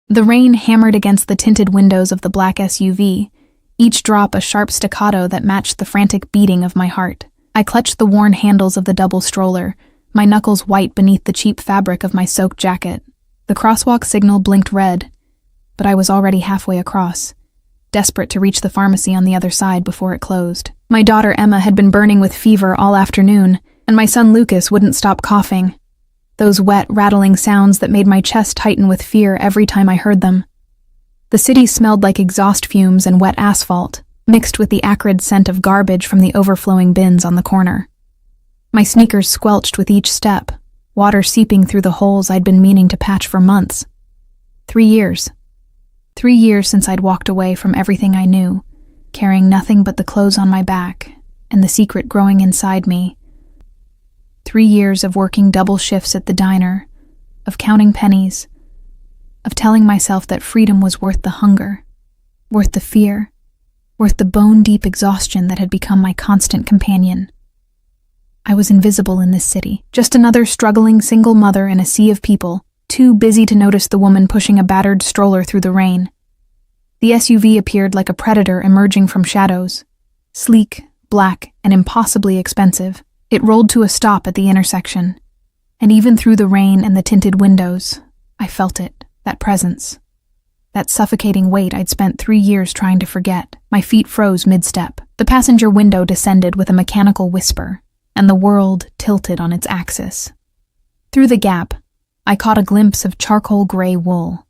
The rain hammered against the tinted windows of the black SUV, each drop a sharp staccato that matched the frantic beating of my heart. I clutched the worn handles of the double stroller, my knuckles white beneath the cheap fabric of my soaked jacket. The crosswalk signal blinked red, but I was already halfway across, desperate to reach the pharmacy on the other side before it closed. My daughter Emma had been burning with fever all afternoon, and my son Lucas wouldn't stop coughing. Those wet, rattling sounds that made my chest tighten with fear every time I heard them. The city smelled like exhaust fumes and wet asphalt, mixed with the acrid scent of garbage from the overflowing bins on the corner. My sneakers squelched with each step, water seeping through the holes I'd been meaning to patch for months. 3 years. 3 years since I'd walked away from everything I knew, carrying nothing but the clothes on my back and the secret growing inside me. 3 years of working double shifts at the diner, of counting pennies, of telling myself that freedom was worth the hunger, worth the fear, worth the bone-deep exhaustion that had become my constant companion. I was invisible in this city, just another struggling single mother in a sea of people, too busy to notice the woman pushing a battered stroller through the rain. The SUV appeared like a predator emerging from shadows. Sleek, black, and impossibly expensive, it rolled to a stop at the intersection. And even through the rain and the tinted windows, I felt it, that presence. That suffocating weight I'd spent 3 years trying to forget. My feet froze mid-step. The passenger window descended with a mechanical whisper, and the world tilted on its axis. Through the gap, I caught a glimpse of charcoal gray wool.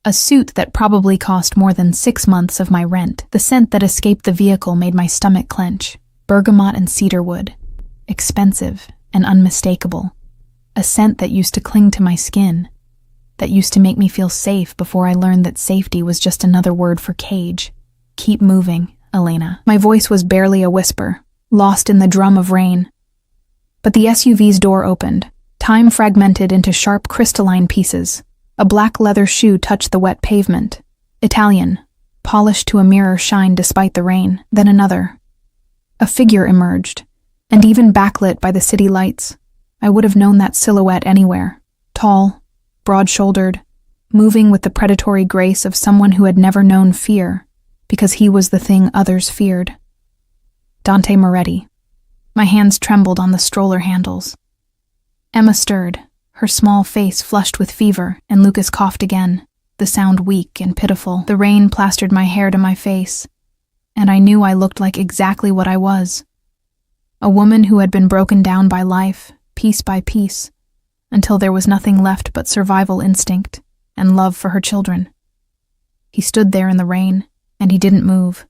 A suit that probably cost more than 6 months of my rent. The scent that escaped the vehicle made my stomach clench. Bergamot and cedarwood. Expensive and unmistakable. A scent that used to cling to my skin. That used to make me feel safe before I learned that safety was just another word for cage. Keep moving, Elena. My voice was barely a whisper, lost in the drum of rain. But the SUV's door opened, time fragmented into sharp crystalline pieces. A black leather shoe touched the wet pavement. Italian, polished to a mirror shine despite the rain. Then another. A figure emerged, and even backlit by the city lights, I would have known that silhouette anywhere. Tall, broad-shouldered, moving with the predatory grace of someone who had never known fear, because he was the thing others feared. Dante Moretti. My hands trembled on the stroller handles. Emma stirred, her small face flushed with fever, and Lucas coughed again, the sound weak and pitiful. The rain plastered my hair to my face, and I knew I looked like exactly what I was. A woman who had been broken down by life, piece by piece, until there was nothing left but survival instinct and love for her children. He stood there in the rain, and he didn't move,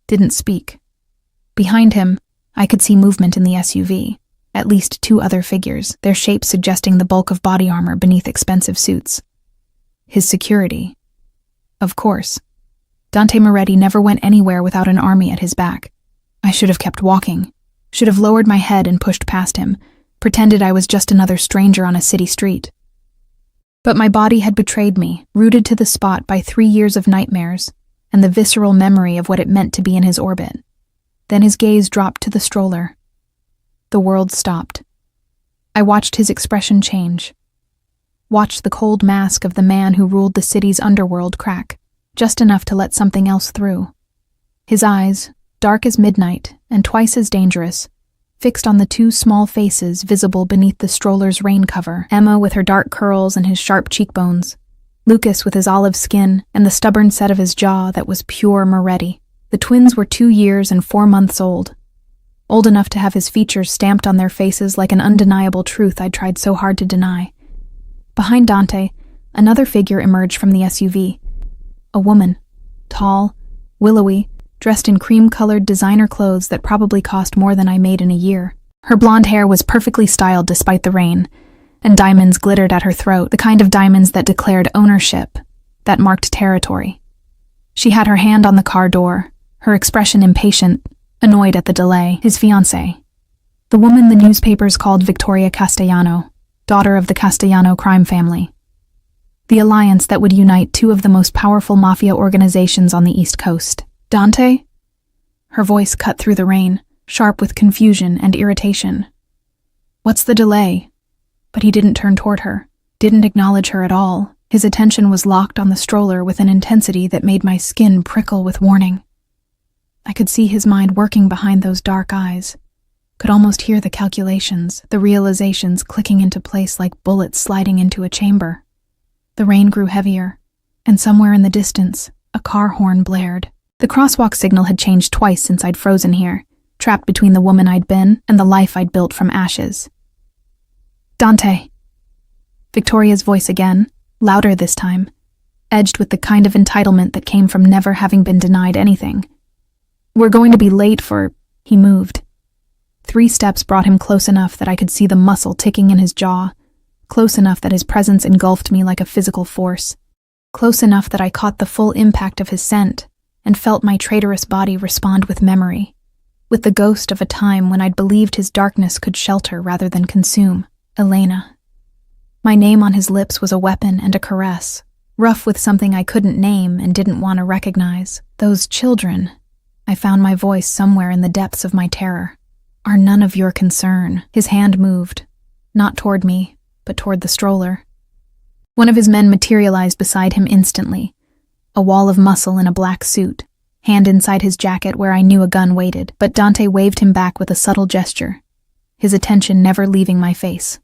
didn't speak. Behind him, I could see movement in the SUV, at least 2 other figures, their shapes suggesting the bulk of body armor beneath expensive suits. His security. Of course. Dante Moretti never went anywhere without an army at his back. I should have kept walking, should have lowered my head and pushed past him, pretended I was just another stranger on a city street. But my body had betrayed me, rooted to the spot by 3 years of nightmares and the visceral memory of what it meant to be in his orbit. Then his gaze dropped to the stroller. The world stopped. I watched his expression change. Watched the cold mask of the man who ruled the city's underworld crack, just enough to let something else through. His eyes, dark as midnight and twice as dangerous, fixed on the 2 small faces visible beneath the stroller's rain cover, Emma with her dark curls and his sharp cheekbones, Lucas with his olive skin and the stubborn set of his jaw that was pure Moretti. The twins were 2 years and 4 months old enough to have his features stamped on their faces like an undeniable truth I'd tried so hard to deny. Behind Dante, another figure emerged from the SUV. A woman, tall, willowy, dressed in cream-colored designer clothes that probably cost more than I made in a year. Her blonde hair was perfectly styled despite the rain, and diamonds glittered at her throat, the kind of diamonds that declared ownership, that marked territory. She had her hand on the car door, her expression impatient, annoyed at the delay. His fiancée. The woman the newspapers called Victoria Castellano, daughter of the Castellano crime family. The alliance that would unite 2 of the most powerful mafia organizations on the East Coast. Dante? Her voice cut through the rain, sharp with confusion and irritation. What's the delay? But he didn't turn toward her, didn't acknowledge her at all. His attention was locked on the stroller with an intensity that made my skin prickle with warning. I could see his mind working behind those dark eyes, could almost hear the calculations, the realizations clicking into place like bullets sliding into a chamber. The rain grew heavier, and somewhere in the distance, a car horn blared. The crosswalk signal had changed twice since I'd frozen here, trapped between the woman I'd been and the life I'd built from ashes. Dante. Victoria's voice again, louder this time, edged with the kind of entitlement that came from never having been denied anything. We're going to be late for... He moved. 3 steps brought him close enough that I could see the muscle ticking in his jaw, close enough that his presence engulfed me like a physical force, close enough that I caught the full impact of his scent and felt my traitorous body respond with memory, with the ghost of a time when I'd believed his darkness could shelter rather than consume. Elena. My name on his lips was a weapon and a caress, rough with something I couldn't name and didn't want to recognize. Those children, I found my voice somewhere in the depths of my terror, are none of your concern. His hand moved, not toward me, but toward the stroller. One of his men materialized beside him instantly, a wall of muscle in a black suit, hand inside his jacket where I knew a gun waited, but Dante waved him back with a subtle gesture, his attention never leaving my face.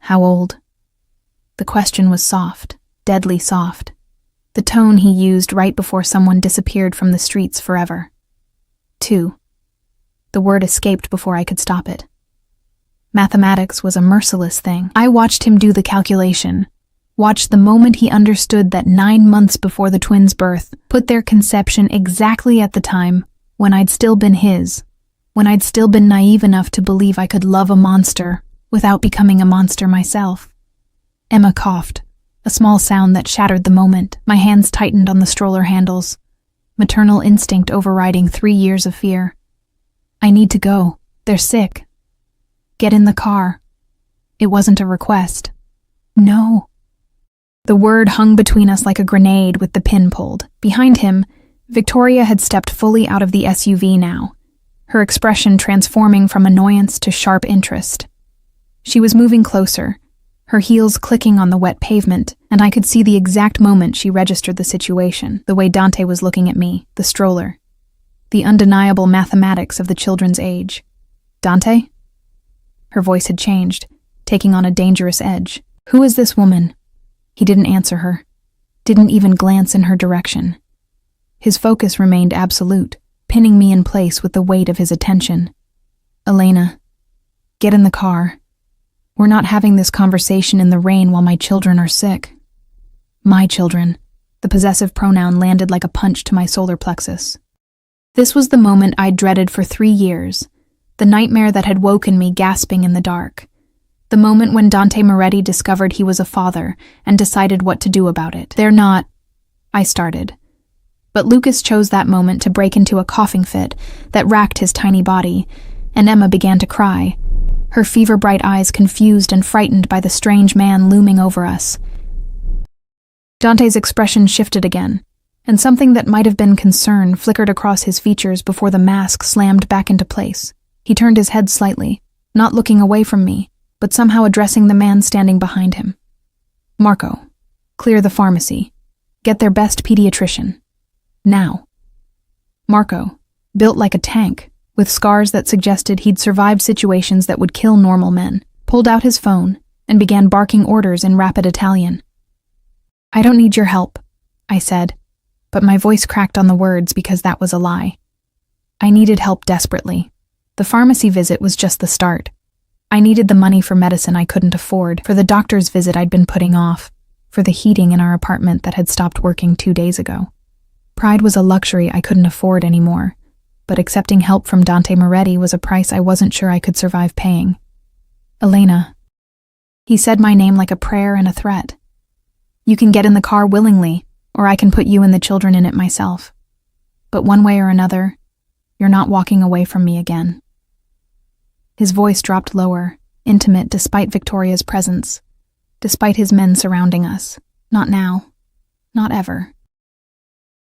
How old? The question was soft, deadly soft, the tone he used right before someone disappeared from the streets forever. 2. The word escaped before I could stop it. Mathematics was a merciless thing. I watched him do the calculation, watched the moment he understood that 9 months before the twins' birth put their conception exactly at the time when I'd still been his, when I'd still been naive enough to believe I could love a monster without becoming a monster myself. Emma coughed, a small sound that shattered the moment. My hands tightened on the stroller handles, maternal instinct overriding 3 years of fear. I need to go. They're sick. Get in the car. It wasn't a request. No. The word hung between us like a grenade with the pin pulled. Behind him, Victoria had stepped fully out of the SUV now, her expression transforming from annoyance to sharp interest. She was moving closer, her heels clicking on the wet pavement, and I could see the exact moment she registered the situation, the way Dante was looking at me, the stroller, the undeniable mathematics of the children's age. Dante? Her voice had changed, taking on a dangerous edge. Who is this woman? He didn't answer her, didn't even glance in her direction. His focus remained absolute, pinning me in place with the weight of his attention. Elena, get in the car. We're not having this conversation in the rain while my children are sick. My children. The possessive pronoun landed like a punch to my solar plexus. This was the moment I'd dreaded for 3 years, the nightmare that had woken me gasping in the dark. The moment when Dante Moretti discovered he was a father and decided what to do about it. They're not... I started. But Lucas chose that moment to break into a coughing fit that racked his tiny body, and Emma began to cry, her fever-bright eyes confused and frightened by the strange man looming over us. Dante's expression shifted again, and something that might have been concern flickered across his features before the mask slammed back into place. He turned his head slightly, not looking away from me, but somehow addressing the man standing behind him. Marco, clear the pharmacy. Get their best pediatrician. Now. Marco, built like a tank, with scars that suggested he'd survived situations that would kill normal men, pulled out his phone and began barking orders in rapid Italian. I don't need your help, I said, but my voice cracked on the words because that was a lie. I needed help desperately. The pharmacy visit was just the start. I needed the money for medicine I couldn't afford, for the doctor's visit I'd been putting off, for the heating in our apartment that had stopped working 2 days ago. Pride was a luxury I couldn't afford anymore, but accepting help from Dante Moretti was a price I wasn't sure I could survive paying. Elena. He said my name like a prayer and a threat. You can get in the car willingly, or I can put you and the children in it myself. But one way or another, you're not walking away from me again. His voice dropped lower, intimate despite Victoria's presence, despite his men surrounding us. Not now. Not ever.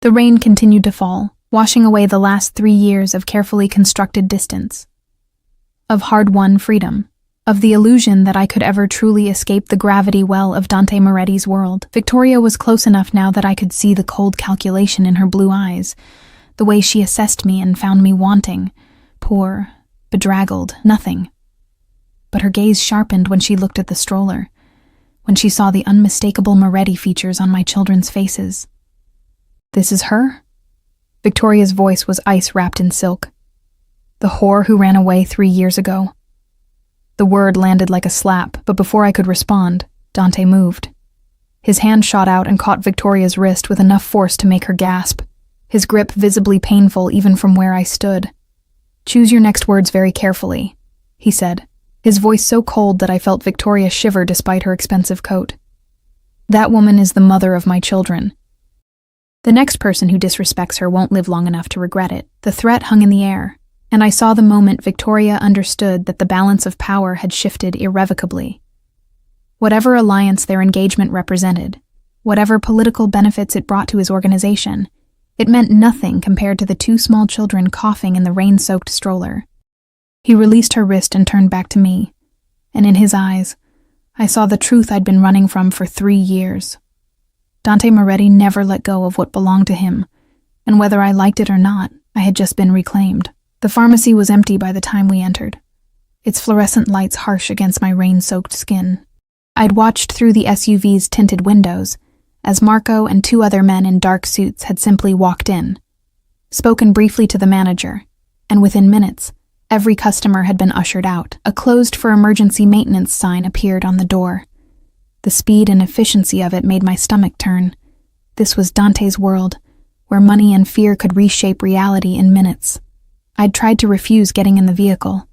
The rain continued to fall, washing away the last 3 years of carefully constructed distance, of hard-won freedom. of the illusion that I could ever truly escape the gravity well of Dante Moretti's world. Victoria was close enough now that I could see the cold calculation in her blue eyes, the way she assessed me and found me wanting, poor, bedraggled, nothing. But her gaze sharpened when she looked at the stroller, when she saw the unmistakable Moretti features on my children's faces. "This is her?" Victoria's voice was ice wrapped in silk. "The whore who ran away 3 years ago." The word landed like a slap, but before I could respond, Dante moved. His hand shot out and caught Victoria's wrist with enough force to make her gasp, his grip visibly painful even from where I stood. "Choose your next words very carefully," he said, his voice so cold that I felt Victoria shiver despite her expensive coat. "That woman is the mother of my children. The next person who disrespects her won't live long enough to regret it." The threat hung in the air, and I saw the moment Victoria understood that the balance of power had shifted irrevocably. Whatever alliance their engagement represented, whatever political benefits it brought to his organization, it meant nothing compared to the 2 small children coughing in the rain-soaked stroller. He released her wrist and turned back to me, and in his eyes, I saw the truth I'd been running from for 3 years. Dante Moretti never let go of what belonged to him, and whether I liked it or not, I had just been reclaimed. The pharmacy was empty by the time we entered, its fluorescent lights harsh against my rain-soaked skin. I'd watched through the SUV's tinted windows as Marco and 2 other men in dark suits had simply walked in, spoken briefly to the manager, and within minutes, every customer had been ushered out. A closed for emergency maintenance sign appeared on the door. The speed and efficiency of it made my stomach turn. This was Dante's world, where money and fear could reshape reality in minutes. I'd tried to refuse getting in the vehicle,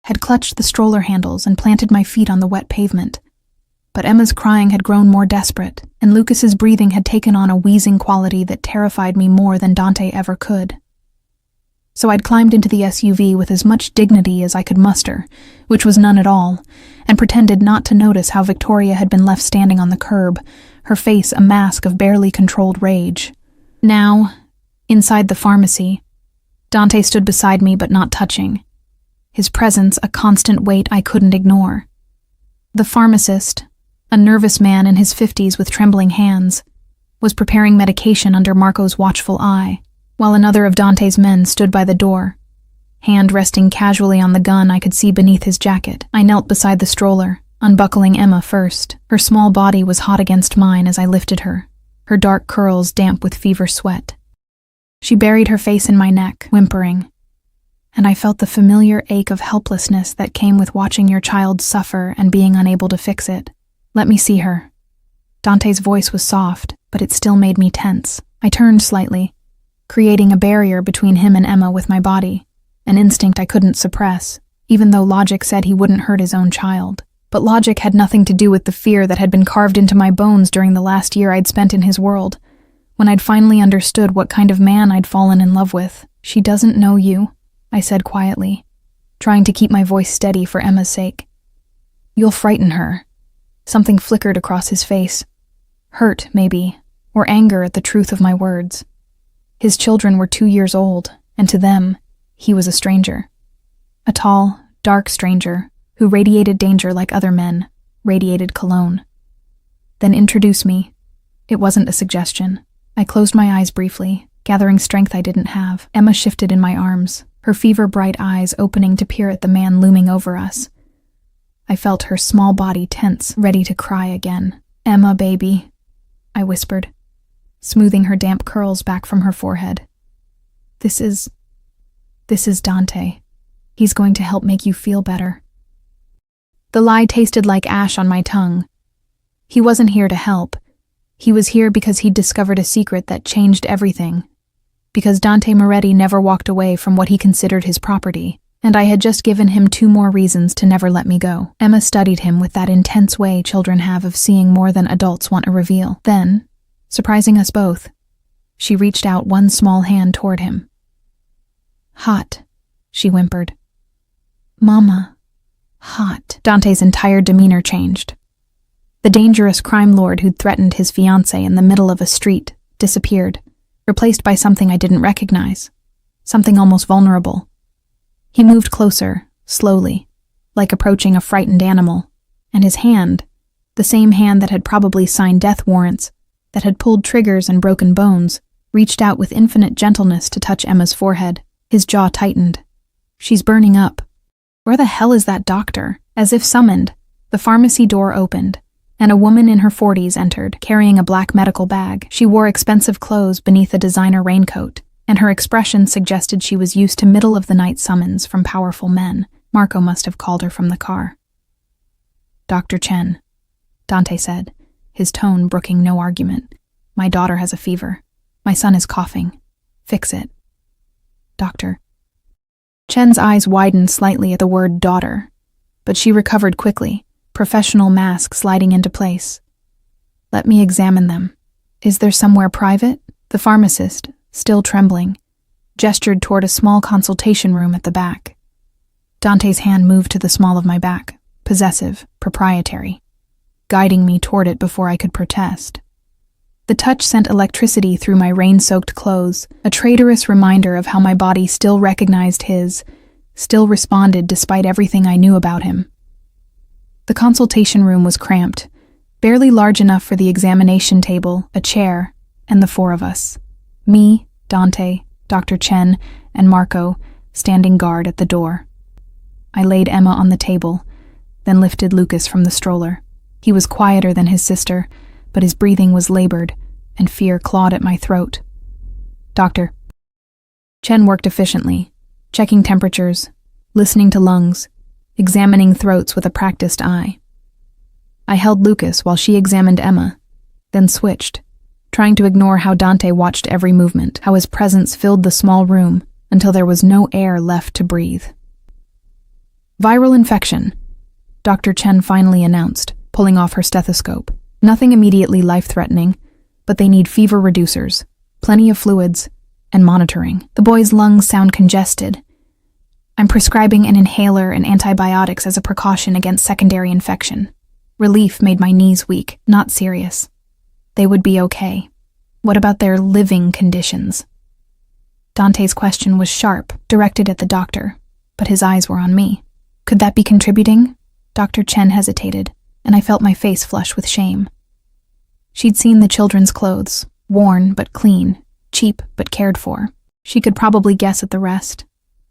had clutched the stroller handles and planted my feet on the wet pavement. But Emma's crying had grown more desperate, and Lucas's breathing had taken on a wheezing quality that terrified me more than Dante ever could. So I'd climbed into the SUV with as much dignity as I could muster, which was none at all, and pretended not to notice how Victoria had been left standing on the curb, her face a mask of barely controlled rage. Now, inside the pharmacy, Dante stood beside me but not touching, his presence a constant weight I couldn't ignore. The pharmacist, a nervous man in his 50s with trembling hands, was preparing medication under Marco's watchful eye, while another of Dante's men stood by the door, hand resting casually on the gun I could see beneath his jacket. I knelt beside the stroller, unbuckling Emma first. Her small body was hot against mine as I lifted her, her dark curls damp with fever sweat. She buried her face in my neck, whimpering, and I felt the familiar ache of helplessness that came with watching your child suffer and being unable to fix it. "Let me see her." Dante's voice was soft, but it still made me tense. I turned slightly, creating a barrier between him and Emma with my body, an instinct I couldn't suppress, even though logic said he wouldn't hurt his own child. But logic had nothing to do with the fear that had been carved into my bones during the last year I'd spent in his world, when I'd finally understood what kind of man I'd fallen in love with. "She doesn't know you," I said quietly, trying to keep my voice steady for Emma's sake. "You'll frighten her." Something flickered across his face. Hurt, maybe, or anger at the truth of my words. His children were 2 years old, and to them, he was a stranger. A tall, dark stranger who radiated danger like other men, radiated cologne. "Then introduce me." It wasn't a suggestion. I closed my eyes briefly, gathering strength I didn't have. Emma shifted in my arms, her fever-bright eyes opening to peer at the man looming over us. I felt her small body tense, ready to cry again. "Emma, baby," I whispered, smoothing her damp curls back from her forehead. This is Dante. He's going to help make you feel better." The lie tasted like ash on my tongue. He wasn't here to help. He was here because he'd discovered a secret that changed everything. Because Dante Moretti never walked away from what he considered his property, and I had just given him 2 more reasons to never let me go. Emma studied him with that intense way children have of seeing more than adults want to reveal. Then, surprising us both, she reached out one small hand toward him. "Hot," she whimpered. "Mama, hot." Dante's entire demeanor changed. The dangerous crime lord who'd threatened his fiancée in the middle of a street disappeared, replaced by something I didn't recognize, something almost vulnerable. He moved closer, slowly, like approaching a frightened animal, and his hand, the same hand that had probably signed death warrants, that had pulled triggers and broken bones, reached out with infinite gentleness to touch Emma's forehead. His jaw tightened. "She's burning up. Where the hell is that doctor?" As if summoned, the pharmacy door opened, and a woman in her 40s entered, carrying a black medical bag. She wore expensive clothes beneath a designer raincoat, and her expression suggested she was used to middle-of-the-night summons from powerful men. Marco must have called her from the car. "Dr. Chen," Dante said, his tone brooking no argument. "My daughter has a fever. My son is coughing. Fix it." "Doctor." Chen's eyes widened slightly at the word daughter, but she recovered quickly, professional mask sliding into place. "Let me examine them. Is there somewhere private?" The pharmacist, still trembling, gestured toward a small consultation room at the back. Dante's hand moved to the small of my back, possessive, proprietary, guiding me toward it before I could protest. The touch sent electricity through my rain-soaked clothes, a traitorous reminder of how my body still recognized his, still responded despite everything I knew about him. The consultation room was cramped, barely large enough for the examination table, a chair, and the four of us. Me, Dante, Dr. Chen, and Marco, standing guard at the door. I laid Emma on the table, then lifted Lucas from the stroller. He was quieter than his sister, but his breathing was labored, and fear clawed at my throat. "Doctor." Chen worked efficiently, checking temperatures, listening to lungs, examining throats with a practiced eye. I held Lucas while she examined Emma, then switched, trying to ignore how Dante watched every movement, how his presence filled the small room until there was no air left to breathe. "Viral infection," Dr. Chen finally announced, pulling off her stethoscope. "Nothing immediately life-threatening, but they need fever reducers, plenty of fluids, and monitoring. The boy's lungs sound congested. I'm prescribing an inhaler and antibiotics as a precaution against secondary infection." Relief made my knees weak, not serious. They would be okay. What about their living conditions? Dante's question was sharp, directed at the doctor, but his eyes were on me. Could that be contributing? Dr. Chen hesitated, and I felt my face flush with shame. She'd seen the children's clothes, worn but clean, cheap but cared for. She could probably guess at the rest.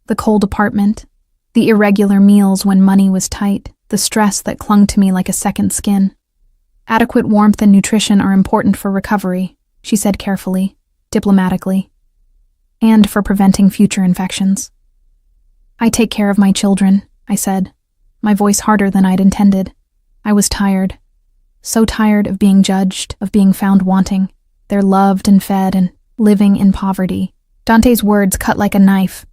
The cold apartment, the irregular meals when money was tight, the stress that clung to me like a second skin. "Adequate warmth and nutrition are important for recovery," she said carefully, diplomatically, "and for preventing future infections." "I take care of my children," I said, my voice harder than I'd intended. I was tired. So tired of being judged, of being found wanting. They're loved and fed and living in poverty. Dante's words cut like a knife.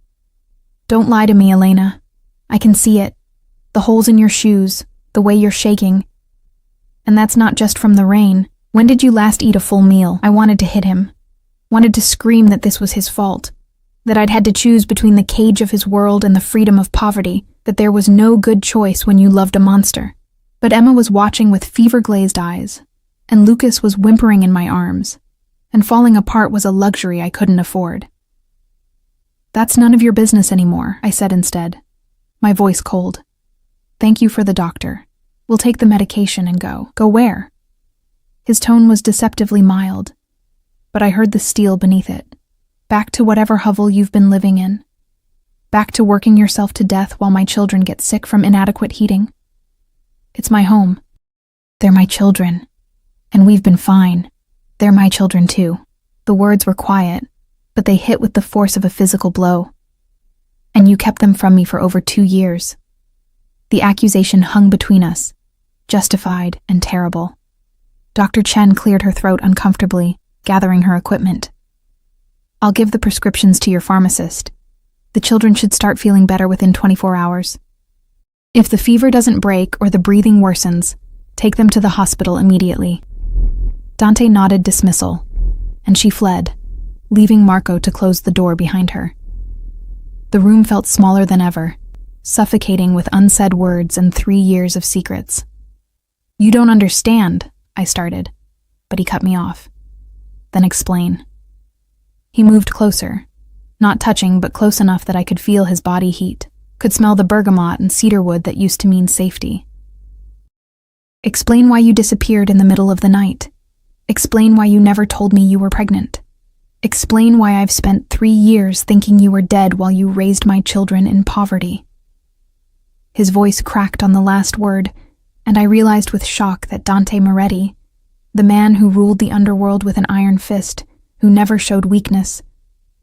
"Don't lie to me, Elena. I can see it. The holes in your shoes, the way you're shaking. And that's not just from the rain. When did you last eat a full meal?" I wanted to hit him. Wanted to scream that this was his fault. That I'd had to choose between the cage of his world and the freedom of poverty. That there was no good choice when you loved a monster. But Emma was watching with fever-glazed eyes, and Lucas was whimpering in my arms, and falling apart was a luxury I couldn't afford. "That's none of your business anymore," I said instead, my voice cold. "Thank you for the doctor. We'll take the medication and go." "Go where?" His tone was deceptively mild, but I heard the steel beneath it. "Back to whatever hovel you've been living in. Back to working yourself to death while my children get sick from inadequate heating. It's my home. They're my children. And we've been fine. They're my children too." The words were quiet, but they hit with the force of a physical blow. "And you kept them from me for over 2 years. The accusation hung between us, justified and terrible." Dr. Chen cleared her throat uncomfortably, gathering her equipment. "I'll give the prescriptions to your pharmacist. The children should start feeling better within 24 hours. If the fever doesn't break or the breathing worsens, take them to the hospital immediately." Dante nodded dismissal, and she fled, leaving Marco to close the door behind her. The room felt smaller than ever, suffocating with unsaid words and 3 years of secrets. "You don't understand," I started, but he cut me off. "Then explain." He moved closer, not touching but close enough that I could feel his body heat. could smell the bergamot and cedarwood that used to mean safety. Explain why you disappeared in the middle of the night. Explain why you never told me you were pregnant. Explain why I've spent 3 years thinking you were dead while you raised my children in poverty. His voice cracked on the last word, and I realized with shock that Dante Moretti, the man who ruled the underworld with an iron fist, who never showed weakness,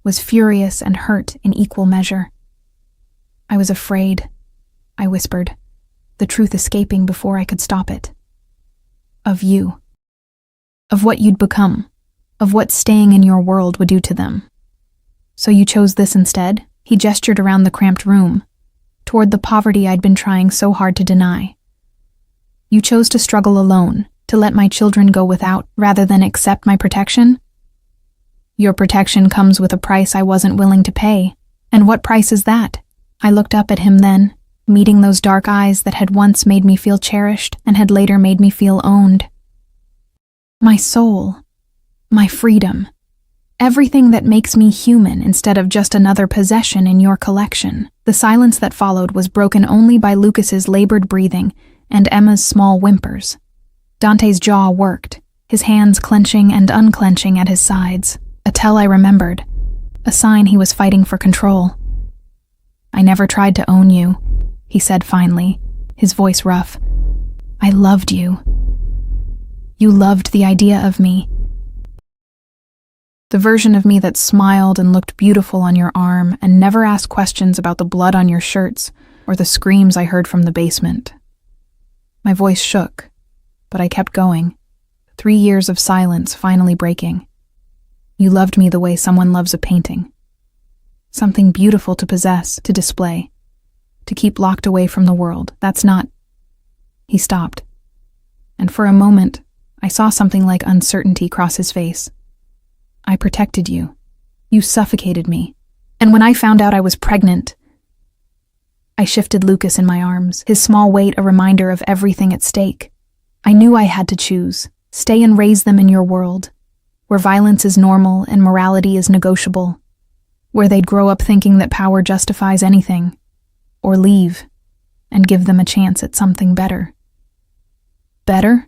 was furious and hurt in equal measure. I was afraid, I whispered, the truth escaping before I could stop it. Of you. Of what you'd become. Of what staying in your world would do to them. So you chose this instead? He gestured around the cramped room, toward the poverty I'd been trying so hard to deny. You chose to struggle alone, to let my children go without, rather than accept my protection? Your protection comes with a price I wasn't willing to pay. And what price is that? I looked up at him then, meeting those dark eyes that had once made me feel cherished and had later made me feel owned. My soul. My freedom. Everything that makes me human instead of just another possession in your collection. The silence that followed was broken only by Lucas's labored breathing and Emma's small whimpers. Dante's jaw worked, his hands clenching and unclenching at his sides, a tell I remembered, a sign he was fighting for control. I never tried to own you, he said finally, his voice rough. I loved you. You loved the idea of me. The version of me that smiled and looked beautiful on your arm and never asked questions about the blood on your shirts or the screams I heard from the basement. My voice shook, but I kept going, 3 years of silence finally breaking. You loved me the way someone loves a painting. Something beautiful to possess, to display, to keep locked away from the world. That's not... He stopped, and for a moment, I saw something like uncertainty cross his face. I protected you. You suffocated me. And when I found out I was pregnant, I shifted Lucas in my arms, his small weight a reminder of everything at stake. I knew I had to choose, stay and raise them in your world, where violence is normal and morality is negotiable, where they'd grow up thinking that power justifies anything, or leave and give them a chance at something better. Better?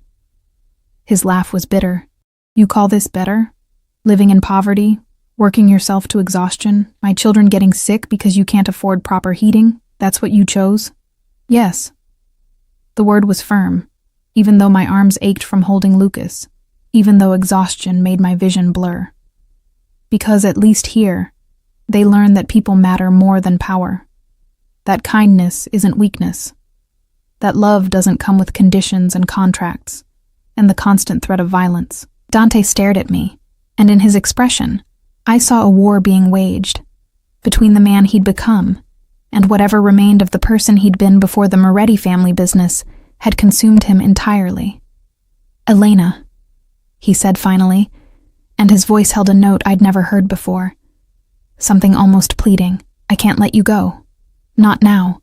His laugh was bitter. You call this better? Living in poverty, working yourself to exhaustion, my children getting sick because you can't afford proper heating? That's what you chose? Yes. The word was firm, even though my arms ached from holding Lucas, even though exhaustion made my vision blur. Because at least here, they learn that people matter more than power. That kindness isn't weakness. That love doesn't come with conditions and contracts, and the constant threat of violence. Dante stared at me, and in his expression, I saw a war being waged between the man he'd become and whatever remained of the person he'd been before the Moretti family business had consumed him entirely. Elena, he said finally, and his voice held a note I'd never heard before. Something almost pleading. I can't let you go. Not now.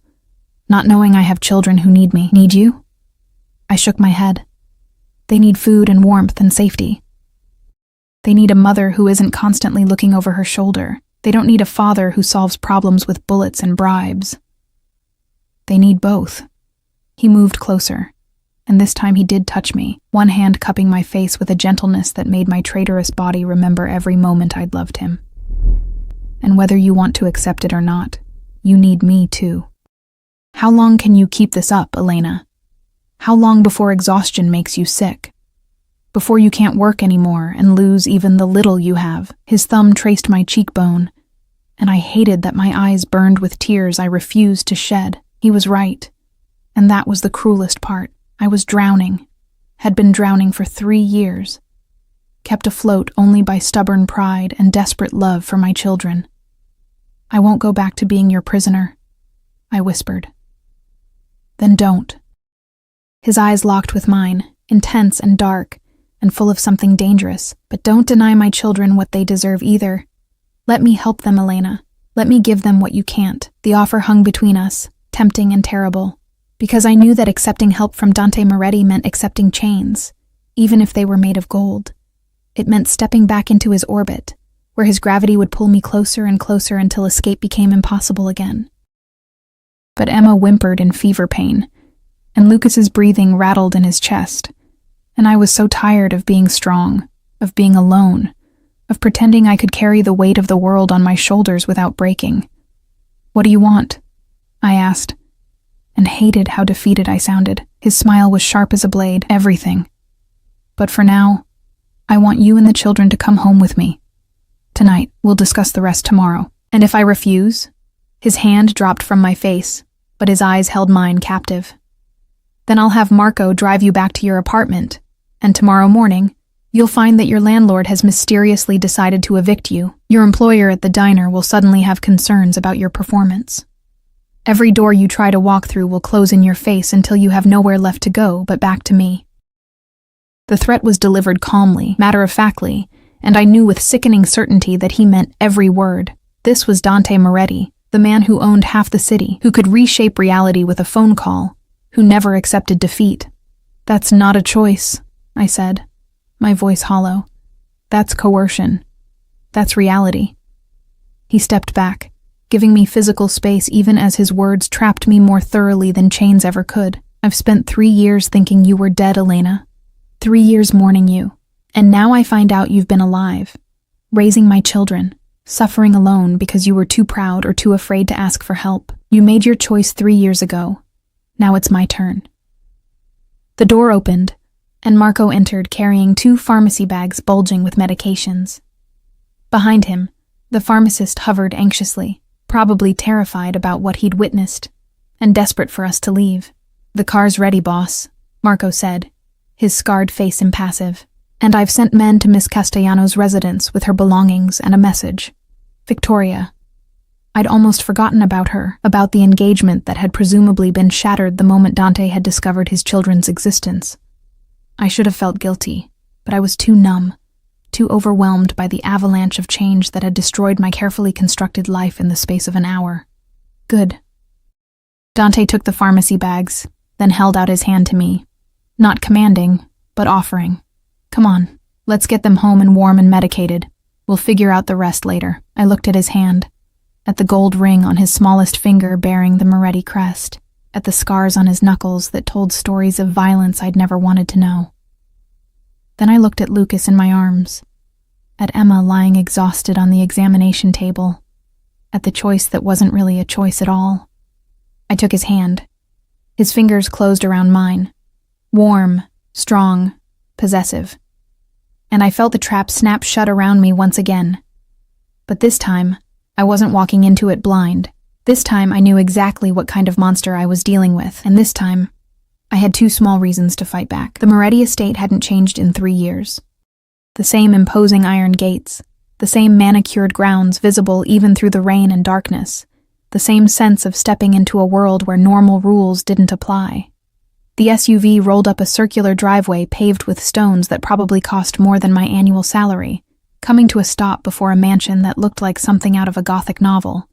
Not knowing I have children who need me. Need you? I shook my head. They need food and warmth and safety. They need a mother who isn't constantly looking over her shoulder. They don't need a father who solves problems with bullets and bribes. They need both. He moved closer, and this time he did touch me, one hand cupping my face with a gentleness that made my traitorous body remember every moment I'd loved him. And whether you want to accept it or not, you need me too. How long can you keep this up, Elena? How long before exhaustion makes you sick? Before you can't work anymore and lose even the little you have? His thumb traced my cheekbone, and I hated that my eyes burned with tears I refused to shed. He was right, and that was the cruelest part. I was drowning, had been drowning for 3 years, kept afloat only by stubborn pride and desperate love for my children. I won't go back to being your prisoner, I whispered. Then don't. His eyes locked with mine, intense and dark, and full of something dangerous. But don't deny my children what they deserve either. Let me help them, Elena. Let me give them what you can't. The offer hung between us, tempting and terrible, because I knew that accepting help from Dante Moretti meant accepting chains, even if they were made of gold. It meant stepping back into his orbit, where his gravity would pull me closer and closer until escape became impossible again. but Emma whimpered in fever pain, and Lucas's breathing rattled in his chest, and I was so tired of being strong, of being alone, of pretending I could carry the weight of the world on my shoulders without breaking. "What do you want?" I asked, and hated how defeated I sounded. His smile was sharp as a blade. "Everything. But for now, I want you and the children to come home with me. Tonight, we'll discuss the rest tomorrow." "And if I refuse?" His hand dropped from my face, but his eyes held mine captive. "Then I'll have Marco drive you back to your apartment, and tomorrow morning, you'll find that your landlord has mysteriously decided to evict you. Your employer at the diner will suddenly have concerns about your performance. Every door you try to walk through will close in your face until you have nowhere left to go but back to me." The threat was delivered calmly, matter-of-factly, and I knew with sickening certainty that he meant every word. This was Dante Moretti, the man who owned half the city, who could reshape reality with a phone call, who never accepted defeat. "That's not a choice," I said, my voice hollow. "That's coercion. That's reality." He stepped back, giving me physical space even as his words trapped me more thoroughly than chains ever could. "I've spent 3 years thinking you were dead, Elena. 3 years mourning you. And now I find out you've been alive, raising my children, suffering alone because you were too proud or too afraid to ask for help. You made your choice 3 years ago. Now it's my turn." The door opened, and Marco entered carrying 2 pharmacy bags bulging with medications. Behind him, the pharmacist hovered anxiously, probably terrified about what he'd witnessed, and desperate for us to leave. "The car's ready, boss," Marco said, his scarred face impassive. "And I've sent men to Miss Castellano's residence with her belongings and a message. Victoria." I'd almost forgotten about her, about the engagement that had presumably been shattered the moment Dante had discovered his children's existence. I should have felt guilty, but I was too numb, too overwhelmed by the avalanche of change that had destroyed my carefully constructed life in the space of an hour. "Good." Dante took the pharmacy bags, then held out his hand to me, not commanding, but offering. "Come on, let's get them home and warm and medicated. We'll figure out the rest later." I looked at his hand, at the gold ring on his smallest finger bearing the Moretti crest, at the scars on his knuckles that told stories of violence I'd never wanted to know. Then I looked at Lucas in my arms, at Emma lying exhausted on the examination table, at the choice that wasn't really a choice at all. I took his hand. His fingers closed around mine, warm, strong, possessive. And I felt the trap snap shut around me once again. But this time, I wasn't walking into it blind. This time I knew exactly what kind of monster I was dealing with, and this time, I had 2 small reasons to fight back. The Moretti estate hadn't changed in 3 years. The same imposing iron gates, the same manicured grounds visible even through the rain and darkness, the same sense of stepping into a world where normal rules didn't apply. The SUV rolled up a circular driveway paved with stones that probably cost more than my annual salary, coming to a stop before a mansion that looked like something out of a Gothic novel.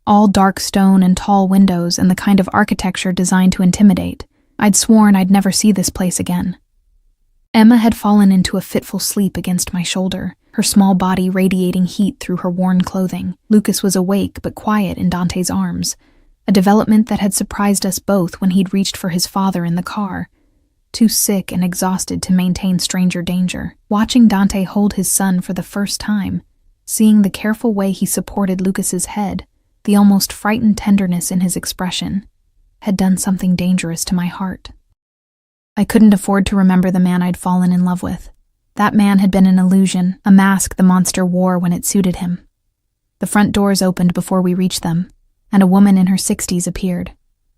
All dark stone and tall windows and the kind of architecture designed to intimidate. I'd sworn I'd never see this place again. Emma had fallen into a fitful sleep against my shoulder, her small body radiating heat through her worn clothing. Lucas was awake but quiet in Dante's arms, a development that had surprised us both when he'd reached for his father in the car, too sick and exhausted to maintain stranger danger. Watching Dante hold his son for the first time, seeing the careful way he supported Lucas's head, the almost frightened tenderness in his expression, had done something dangerous to my heart. I couldn't afford to remember the man I'd fallen in love with. That man had been an illusion, a mask the monster wore when it suited him. The front doors opened before we reached them, and a woman in her 60s appeared.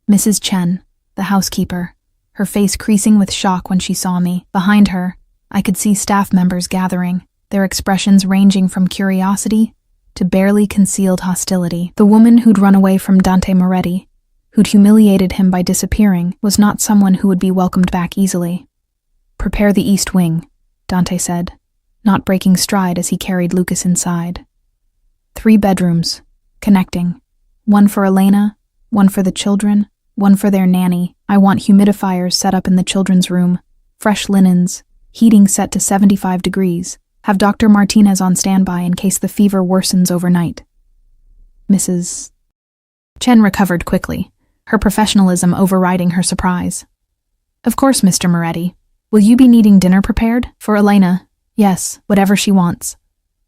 Mrs. Chen, the housekeeper, her face creasing with shock when she saw me. Behind her, I could see staff members gathering, their expressions ranging from curiosity to barely concealed hostility. The woman who'd run away from Dante Moretti, who'd humiliated him by disappearing, was not someone who would be welcomed back easily. "Prepare the east wing," Dante said, not breaking stride as he carried Lucas inside. 3 bedrooms, connecting. 1 for Elena, 1 for the children, 1 for their nanny. I want humidifiers set up in the children's room, fresh linens, heating set to 75 degrees. Have Dr. Martinez on standby in case the fever worsens overnight. Mrs. Chen recovered quickly, her professionalism overriding her surprise. "Of course, Mr. Moretti. Will you be needing dinner prepared? For Elena? Yes, whatever she wants.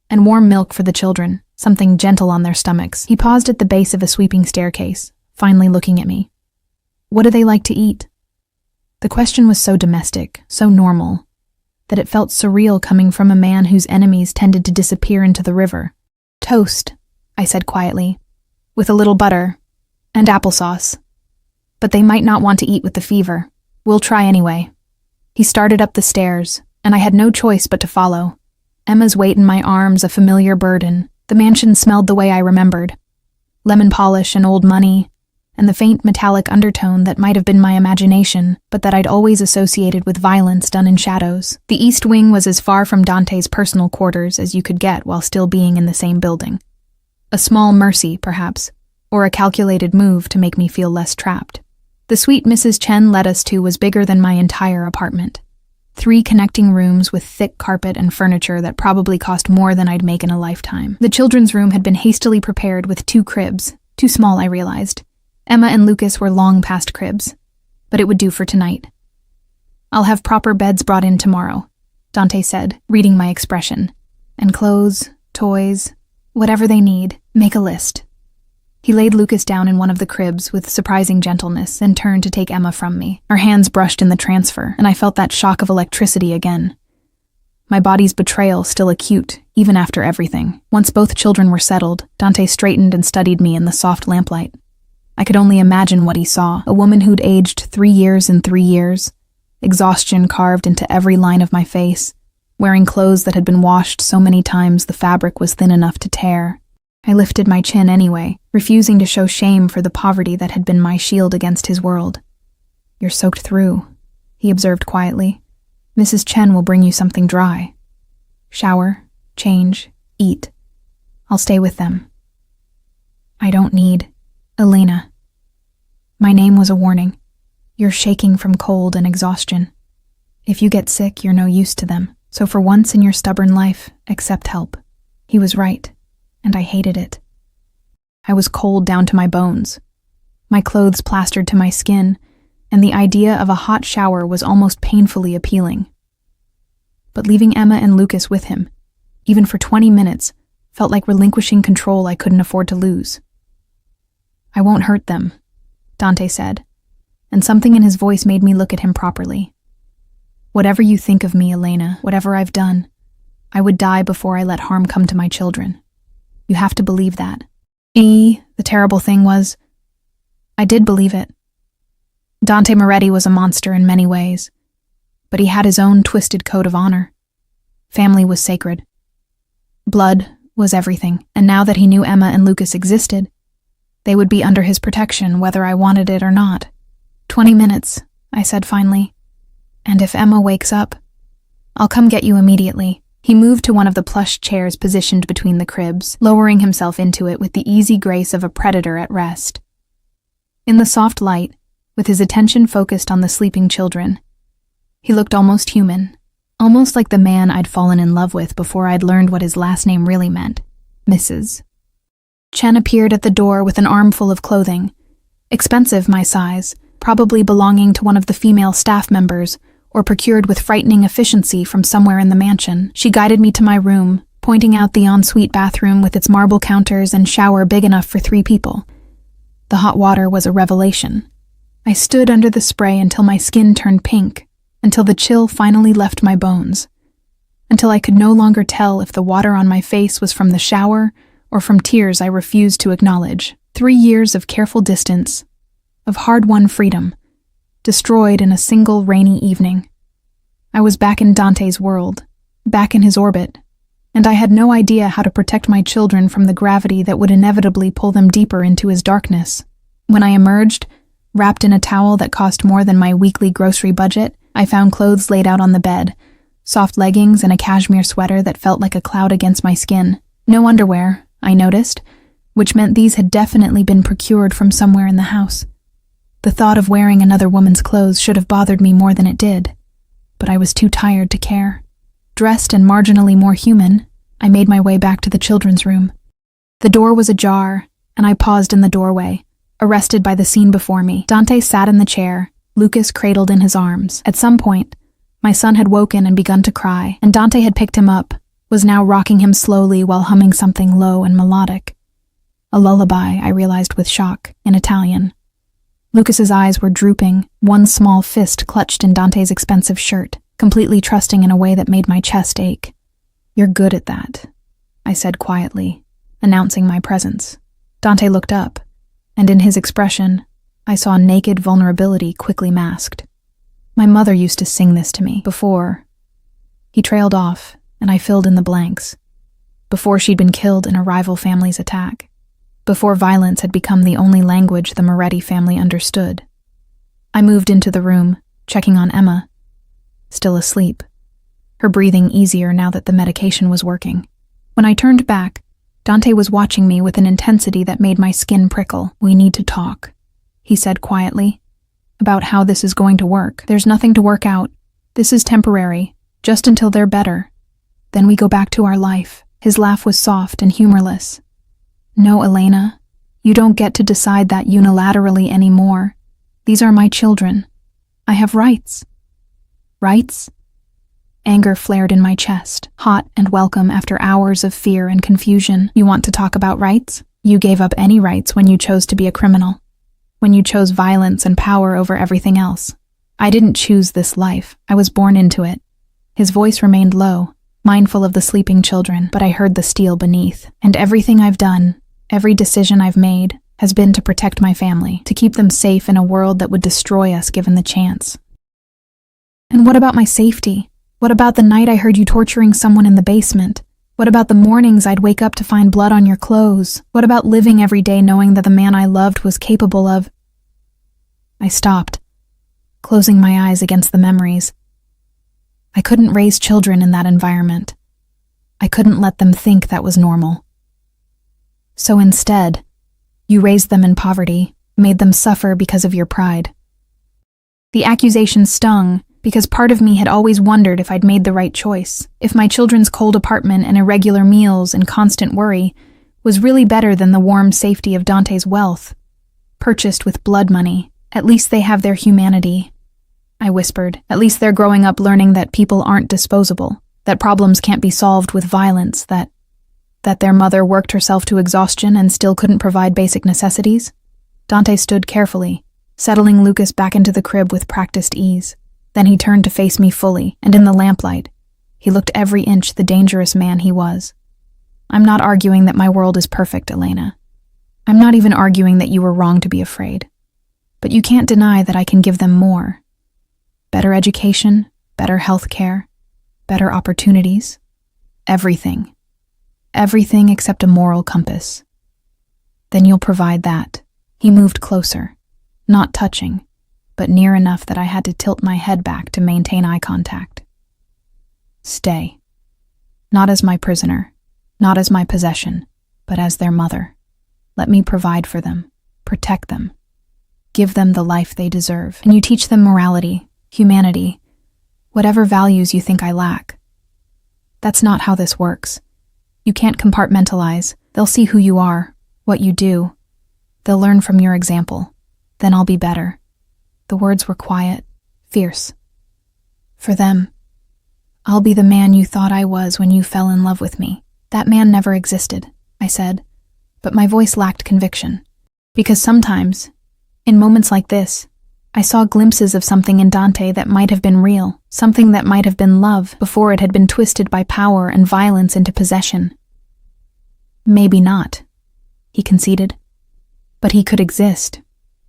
And warm milk for the children, something gentle on their stomachs." He paused at the base of a sweeping staircase, finally looking at me. "What do they like to eat?" The question was so domestic, so normal, that it felt surreal coming from a man whose enemies tended to disappear into the river. "Toast," I said quietly, "with a little butter, and applesauce. But they might not want to eat with the fever. We'll try anyway." He started up the stairs, and I had no choice but to follow. Emma's weight in my arms a familiar burden. The mansion smelled the way I remembered. Lemon polish and old money, and the faint metallic undertone that might have been my imagination, but that I'd always associated with violence done in shadows. The East Wing was as far from Dante's personal quarters as you could get while still being in the same building. A small mercy, perhaps, or a calculated move to make me feel less trapped. The suite Mrs. Chen led us to was bigger than my entire apartment. 3 connecting rooms with thick carpet and furniture that probably cost more than I'd make in a lifetime. The children's room had been hastily prepared with 2 cribs, too small I realized. Emma and Lucas were long past cribs, but it would do for tonight. "I'll have proper beds brought in tomorrow," Dante said, reading my expression. "And clothes, toys, whatever they need, make a list." He laid Lucas down in one of the cribs with surprising gentleness and turned to take Emma from me. Our hands brushed in the transfer, and I felt that shock of electricity again. My body's betrayal still acute, even after everything. Once both children were settled, Dante straightened and studied me in the soft lamplight. I could only imagine what he saw, a woman who'd aged 3 years in 3 years, exhaustion carved into every line of my face, wearing clothes that had been washed so many times the fabric was thin enough to tear. I lifted my chin anyway, refusing to show shame for the poverty that had been my shield against his world. "You're soaked through," he observed quietly. "Mrs. Chen will bring you something dry. Shower, change, eat. I'll stay with them." "I don't need Elena." My name was a warning. "You're shaking from cold and exhaustion. If you get sick, you're no use to them. So for once in your stubborn life, accept help." He was right, and I hated it. I was cold down to my bones, my clothes plastered to my skin, and the idea of a hot shower was almost painfully appealing. But leaving Emma and Lucas with him, even for 20 minutes, felt like relinquishing control I couldn't afford to lose. "I won't hurt them," Dante said, and something in his voice made me look at him properly. "Whatever you think of me, Elena, whatever I've done, I would die before I let harm come to my children. You have to believe that." The terrible thing was, I did believe it. Dante Moretti was a monster in many ways, but he had his own twisted code of honor. Family was sacred. Blood was everything, and now that he knew Emma and Lucas existed, they would be under his protection whether I wanted it or not. 20 minutes, I said finally. "And if Emma wakes up, I'll come get you immediately." He moved to one of the plush chairs positioned between the cribs, lowering himself into it with the easy grace of a predator at rest. In the soft light, with his attention focused on the sleeping children, he looked almost human, almost like the man I'd fallen in love with before I'd learned what his last name really meant, Mrs. Chen appeared at the door with an armful of clothing, expensive my size, probably belonging to one of the female staff members, or procured with frightening efficiency from somewhere in the mansion. She guided me to my room, pointing out the ensuite bathroom with its marble counters and shower big enough for 3 people. The hot water was a revelation. I stood under the spray until my skin turned pink, until the chill finally left my bones, until I could no longer tell if the water on my face was from the shower or from tears I refused to acknowledge. 3 years of careful distance, of hard-won freedom, destroyed in a single rainy evening. I was back in Dante's world, back in his orbit, and I had no idea how to protect my children from the gravity that would inevitably pull them deeper into his darkness. When I emerged, wrapped in a towel that cost more than my weekly grocery budget, I found clothes laid out on the bed, soft leggings and a cashmere sweater that felt like a cloud against my skin. No underwear, I noticed, which meant these had definitely been procured from somewhere in the house. The thought of wearing another woman's clothes should have bothered me more than it did, but I was too tired to care. Dressed and marginally more human, I made my way back to the children's room. The door was ajar, and I paused in the doorway, Arrested by the scene before me, Dante sat in the chair, Lucas cradled in his arms. At some point, my son had woken and begun to cry, and Dante had picked him up, was now rocking him slowly while humming something low and melodic. A lullaby, I realized with shock, in Italian. Lucas's eyes were drooping, one small fist clutched in Dante's expensive shirt, completely trusting in a way that made my chest ache. "You're good at that," I said quietly, announcing my presence. Dante looked up, and in his expression, I saw naked vulnerability quickly masked. "My mother used to sing this to me before." He trailed off, and I filled in the blanks. Before she'd been killed in a rival family's attack. Before violence had become the only language the Moretti family understood. I moved into the room, checking on Emma, still asleep, her breathing easier now that the medication was working. When I turned back, Dante was watching me with an intensity that made my skin prickle. "We need to talk," he said quietly, "about how this is going to work. There's nothing to work out. This is temporary, just until they're better. Then we go back to our life." His laugh was soft and humorless. "No, Elena, you don't get to decide that unilaterally anymore. These are my children. I have rights." "Rights?" Anger flared in my chest, hot and welcome after hours of fear and confusion. "You want to talk about rights? You gave up any rights when you chose to be a criminal. When you chose violence and power over everything else. I didn't choose this life. I was born into it." His voice remained low, mindful of the sleeping children, but I heard the steel beneath. "And everything I've done, every decision I've made, has been to protect my family, to keep them safe in a world that would destroy us given the chance." "And what about my safety? What about the night I heard you torturing someone in the basement? What about the mornings I'd wake up to find blood on your clothes? What about living every day knowing that the man I loved was capable of—" I stopped, closing my eyes against the memories. I couldn't raise children in that environment. I couldn't let them think that was normal. So instead, you raised them in poverty, made them suffer because of your pride. The accusation stung, because part of me had always wondered if I'd made the right choice, if my children's cold apartment and irregular meals and constant worry was really better than the warm safety of Dante's wealth, purchased with blood money. "At least they have their humanity," I whispered. "At least they're growing up learning that people aren't disposable, that problems can't be solved with violence, that their mother worked herself to exhaustion and still couldn't provide basic necessities." Dante stood carefully, settling Lucas back into the crib with practiced ease. Then he turned to face me fully, and in the lamplight, he looked every inch the dangerous man he was. "I'm not arguing that my world is perfect, Elena. I'm not even arguing that you were wrong to be afraid. But you can't deny that I can give them more. Better education, better health care, better opportunities. Everything. Everything except a moral compass. Then you'll provide that." He moved closer, not touching, but near enough that I had to tilt my head back to maintain eye contact. "Stay. Not as my prisoner, not as my possession, but as their mother. Let me provide for them, protect them, give them the life they deserve. And you teach them morality, humanity, whatever values you think I lack. That's not how this works. You can't compartmentalize. They'll see who you are, what you do. They'll learn from your example. Then I'll be better." The words were quiet, fierce. "For them, I'll be the man you thought I was when you fell in love with me." "That man never existed," I said, but my voice lacked conviction. Because sometimes, in moments like this, I saw glimpses of something in Dante that might have been real, something that might have been love before it had been twisted by power and violence into possession. "Maybe not," he conceded. "But he could exist,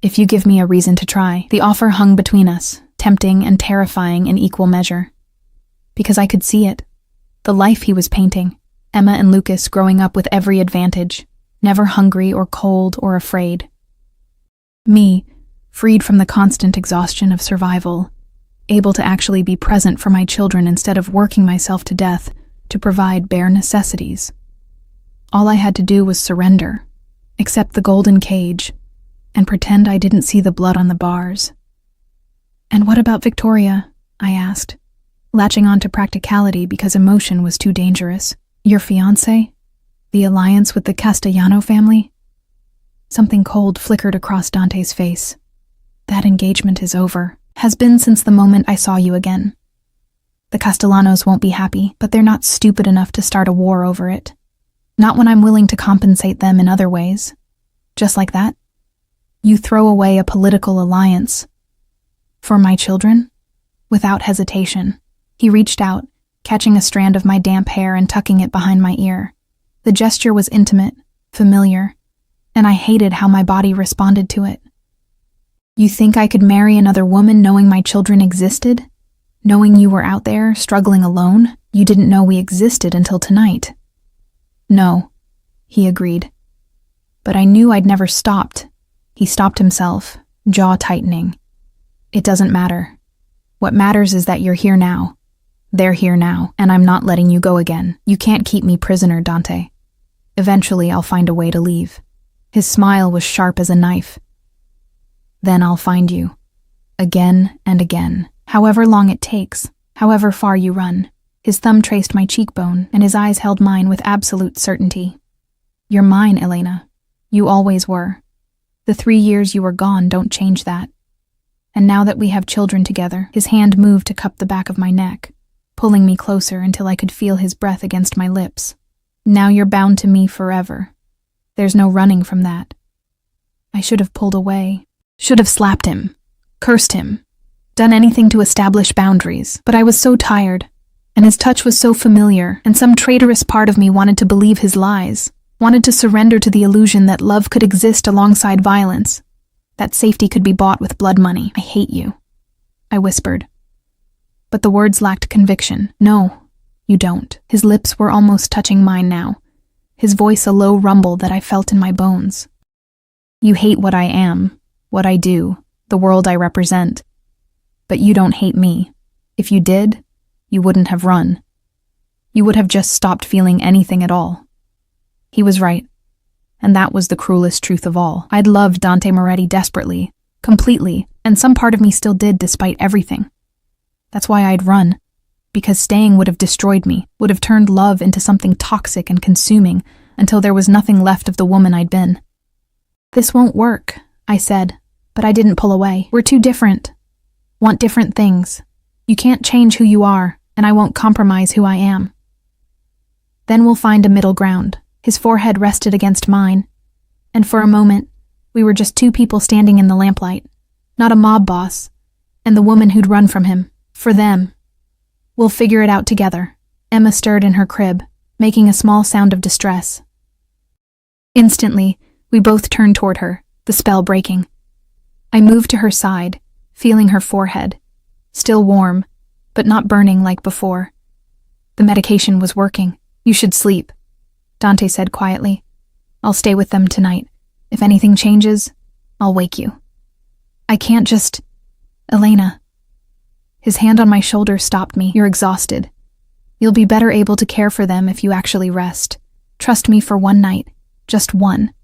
if you give me a reason to try." The offer hung between us, tempting and terrifying in equal measure. Because I could see it, the life he was painting, Emma and Lucas growing up with every advantage, never hungry or cold or afraid. Me, freed from the constant exhaustion of survival, able to actually be present for my children instead of working myself to death to provide bare necessities. All I had to do was surrender, accept the golden cage, and pretend I didn't see the blood on the bars. "And what about Victoria?" I asked, latching on to practicality because emotion was too dangerous. "Your fiancé? The alliance with the Castellano family?" Something cold flickered across Dante's face. That engagement is over. Has been since the moment I saw you again. The Castellanos won't be happy, but they're not stupid enough to start a war over it. Not when I'm willing to compensate them in other ways. Just like that? You throw away a political alliance. For my children? Without hesitation. He reached out, catching a strand of my damp hair and tucking it behind my ear. The gesture was intimate, familiar, and I hated how my body responded to it. You think I could marry another woman knowing my children existed? Knowing you were out there, struggling alone? You didn't know we existed until tonight. No, he agreed. But I knew I'd never stopped. He stopped himself, jaw tightening. It doesn't matter. What matters is that you're here now. They're here now, and I'm not letting you go again. You can't keep me prisoner, Dante. Eventually, I'll find a way to leave. His smile was sharp as a knife. Then I'll find you. Again and again. However long it takes, however far you run. His thumb traced my cheekbone, and his eyes held mine with absolute certainty. You're mine, Elena. You always were. The 3 years you were gone don't change that. And now that we have children together, his hand moved to cup the back of my neck, pulling me closer until I could feel his breath against my lips. Now you're bound to me forever. There's no running from that. I should have pulled away, should have slapped him, cursed him, done anything to establish boundaries, but I was so tired, and his touch was so familiar, and some traitorous part of me wanted to believe his lies, wanted to surrender to the illusion that love could exist alongside violence, that safety could be bought with blood money. I hate you, I whispered. But the words lacked conviction. No, you don't. His lips were almost touching mine now, his voice a low rumble that I felt in my bones. You hate what I am, what I do, the world I represent. But you don't hate me. If you did, you wouldn't have run. You would have just stopped feeling anything at all. He was right, and that was the cruelest truth of all. I'd loved Dante Moretti desperately, completely, and some part of me still did despite everything. That's why I'd run, because staying would have destroyed me, would have turned love into something toxic and consuming until there was nothing left of the woman I'd been. This won't work, I said, but I didn't pull away. We're too different. Want different things. You can't change who you are, and I won't compromise who I am. Then we'll find a middle ground. His forehead rested against mine, and for a moment, we were just two people standing in the lamplight, not a mob boss, and the woman who'd run from him. For them. We'll figure it out together. Emma stirred in her crib, making a small sound of distress. Instantly, we both turned toward her, the spell breaking. I moved to her side, feeling her forehead, still warm, but not burning like before. The medication was working. You should sleep, Dante said quietly. I'll stay with them tonight. If anything changes, I'll wake you. I can't just... Elena. His hand on my shoulder stopped me. You're exhausted. You'll be better able to care for them if you actually rest. Trust me for one night. Just one.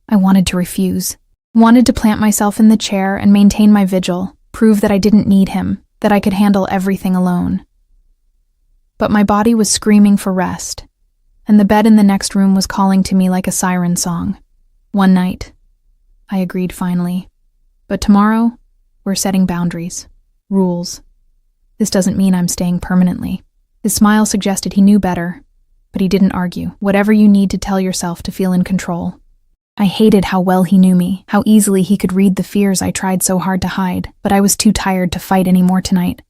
I wanted to refuse. Wanted to plant myself in the chair and maintain my vigil, prove that I didn't need him, that I could handle everything alone. But my body was screaming for rest, and the bed in the next room was calling to me like a siren song. One night, I agreed finally. But tomorrow, we're setting boundaries. Rules. This doesn't mean I'm staying permanently. His smile suggested he knew better, but he didn't argue. Whatever you need to tell yourself to feel in control. I hated how well he knew me, how easily he could read the fears I tried so hard to hide, but I was too tired to fight anymore tonight.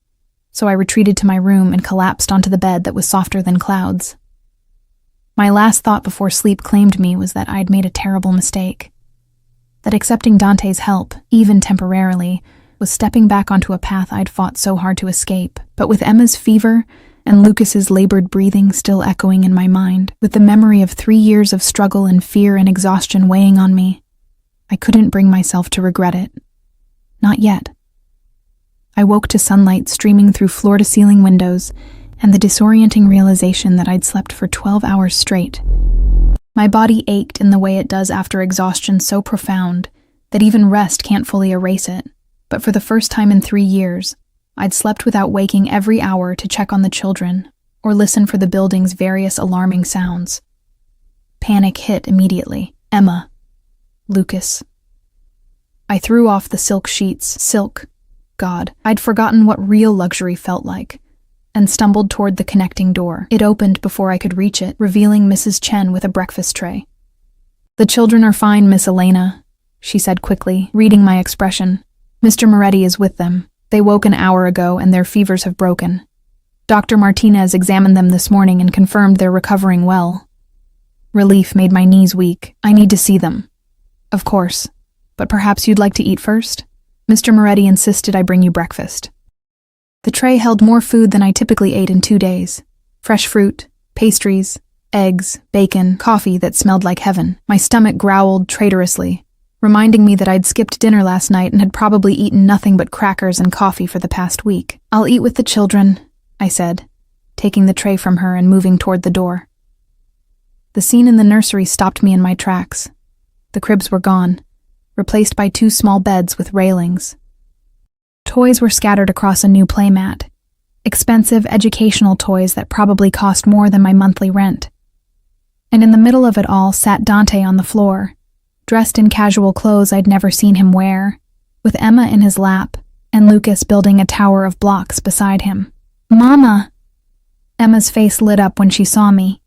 So I retreated to my room and collapsed onto the bed that was softer than clouds. My last thought before sleep claimed me was that I'd made a terrible mistake. That accepting Dante's help, even temporarily, was stepping back onto a path I'd fought so hard to escape. But with Emma's fever and Lucas's labored breathing still echoing in my mind, with the memory of 3 years of struggle and fear and exhaustion weighing on me, I couldn't bring myself to regret it. Not yet. I woke to sunlight streaming through floor-to-ceiling windows and the disorienting realization that I'd slept for 12 hours straight. My body ached in the way it does after exhaustion so profound that even rest can't fully erase it. But for the first time in 3 years, I'd slept without waking every hour to check on the children or listen for the building's various alarming sounds. Panic hit immediately. Emma. Lucas. I threw off the silk sheets. Silk. God, I'd forgotten what real luxury felt like, and stumbled toward the connecting door. It opened before I could reach it, revealing Mrs. Chen with a breakfast tray. "The children are fine, Miss Elena," she said quickly, reading my expression. "Mr. Moretti is with them. They woke an hour ago and their fevers have broken. Dr. Martinez examined them this morning and confirmed they're recovering well." Relief made my knees weak. "I need to see them." "Of course. But perhaps you'd like to eat first? Mr. Moretti insisted I bring you breakfast." The tray held more food than I typically ate in 2 days. Fresh fruit, pastries, eggs, bacon, coffee that smelled like heaven. My stomach growled traitorously, reminding me that I'd skipped dinner last night and had probably eaten nothing but crackers and coffee for the past week. "I'll eat with the children," I said, taking the tray from her and moving toward the door. The scene in the nursery stopped me in my tracks. The cribs were gone, replaced by 2 small beds with railings. Toys were scattered across a new playmat, expensive educational toys that probably cost more than my monthly rent. And in the middle of it all sat Dante on the floor, dressed in casual clothes I'd never seen him wear, with Emma in his lap and Lucas building a tower of blocks beside him. "Mama!" Emma's face lit up when she saw me,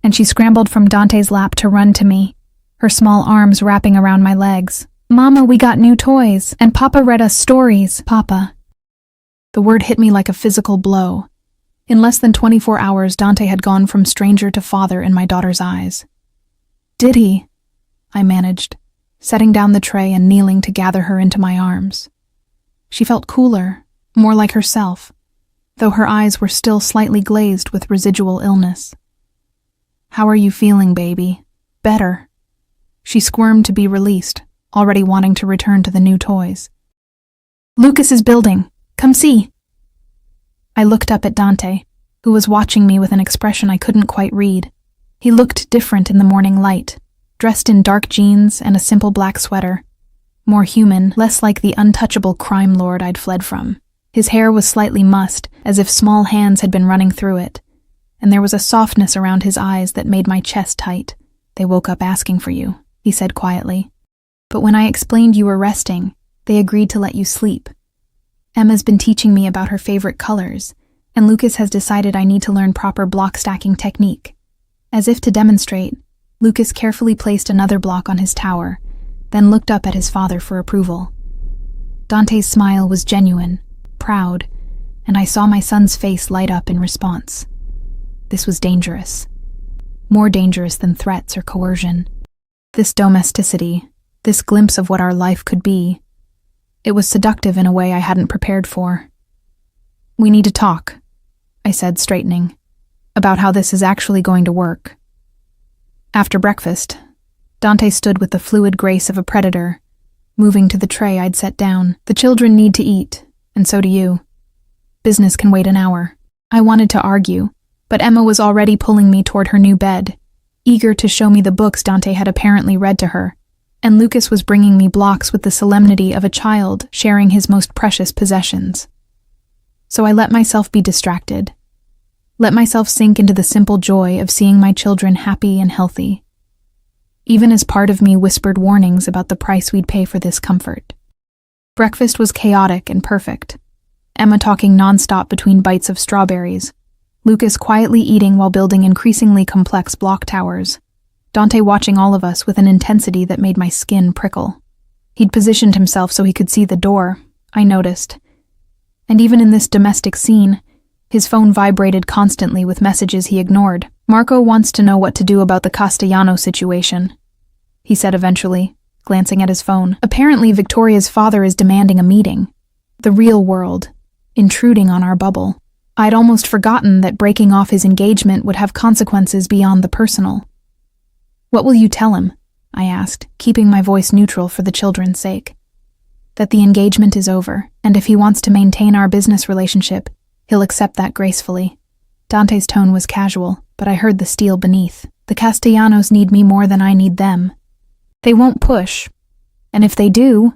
and she scrambled from Dante's lap to run to me, her small arms wrapping around my legs. "Mama, we got new toys, and Papa read us stories." "Papa." The word hit me like a physical blow. In less than 24 hours, Dante had gone from stranger to father in my daughter's eyes. "Did he?" I managed, setting down the tray and kneeling to gather her into my arms. She felt cooler, more like herself, though her eyes were still slightly glazed with residual illness. "How are you feeling, baby?" "Better." She squirmed to be released, already wanting to return to the new toys. "Lucas is building. Come see." I looked up at Dante, who was watching me with an expression I couldn't quite read. He looked different in the morning light, dressed in dark jeans and a simple black sweater. More human, less like the untouchable crime lord I'd fled from. His hair was slightly mussed, as if small hands had been running through it, and there was a softness around his eyes that made my chest tight. "They woke up asking for you," he said quietly. "But when I explained you were resting, they agreed to let you sleep. Emma's been teaching me about her favorite colors, and Lucas has decided I need to learn proper block stacking technique." As if to demonstrate, Lucas carefully placed another block on his tower, then looked up at his father for approval. Dante's smile was genuine, proud, and I saw my son's face light up in response. This was dangerous. More dangerous than threats or coercion. This domesticity, this glimpse of what our life could be, it was seductive in a way I hadn't prepared for. "We need to talk," I said, straightening, "about how this is actually going to work." After breakfast, Dante stood with the fluid grace of a predator, moving to the tray I'd set down. "The children need to eat, and so do you. Business can wait an hour." I wanted to argue, but Emma was already pulling me toward her new bed, eager to show me the books Dante had apparently read to her, and Lucas was bringing me blocks with the solemnity of a child sharing his most precious possessions. So I let myself be distracted, let myself sink into the simple joy of seeing my children happy and healthy, even as part of me whispered warnings about the price we'd pay for this comfort. Breakfast was chaotic and perfect, Emma talking nonstop between bites of strawberries, Lucas quietly eating while building increasingly complex block towers, Dante watching all of us with an intensity that made my skin prickle. He'd positioned himself so he could see the door, I noticed. And even in this domestic scene, his phone vibrated constantly with messages he ignored. "Marco wants to know what to do about the Castellano situation," he said eventually, glancing at his phone. "Apparently Victoria's father is demanding a meeting. The real world, intruding on our bubble. I'd almost forgotten that breaking off his engagement would have consequences beyond the personal." "What will you tell him?" I asked, keeping my voice neutral for the children's sake. "That the engagement is over, and if he wants to maintain our business relationship, he'll accept that gracefully." Dante's tone was casual, but I heard the steel beneath. "The Castellanos need me more than I need them. They won't push. And if they do..."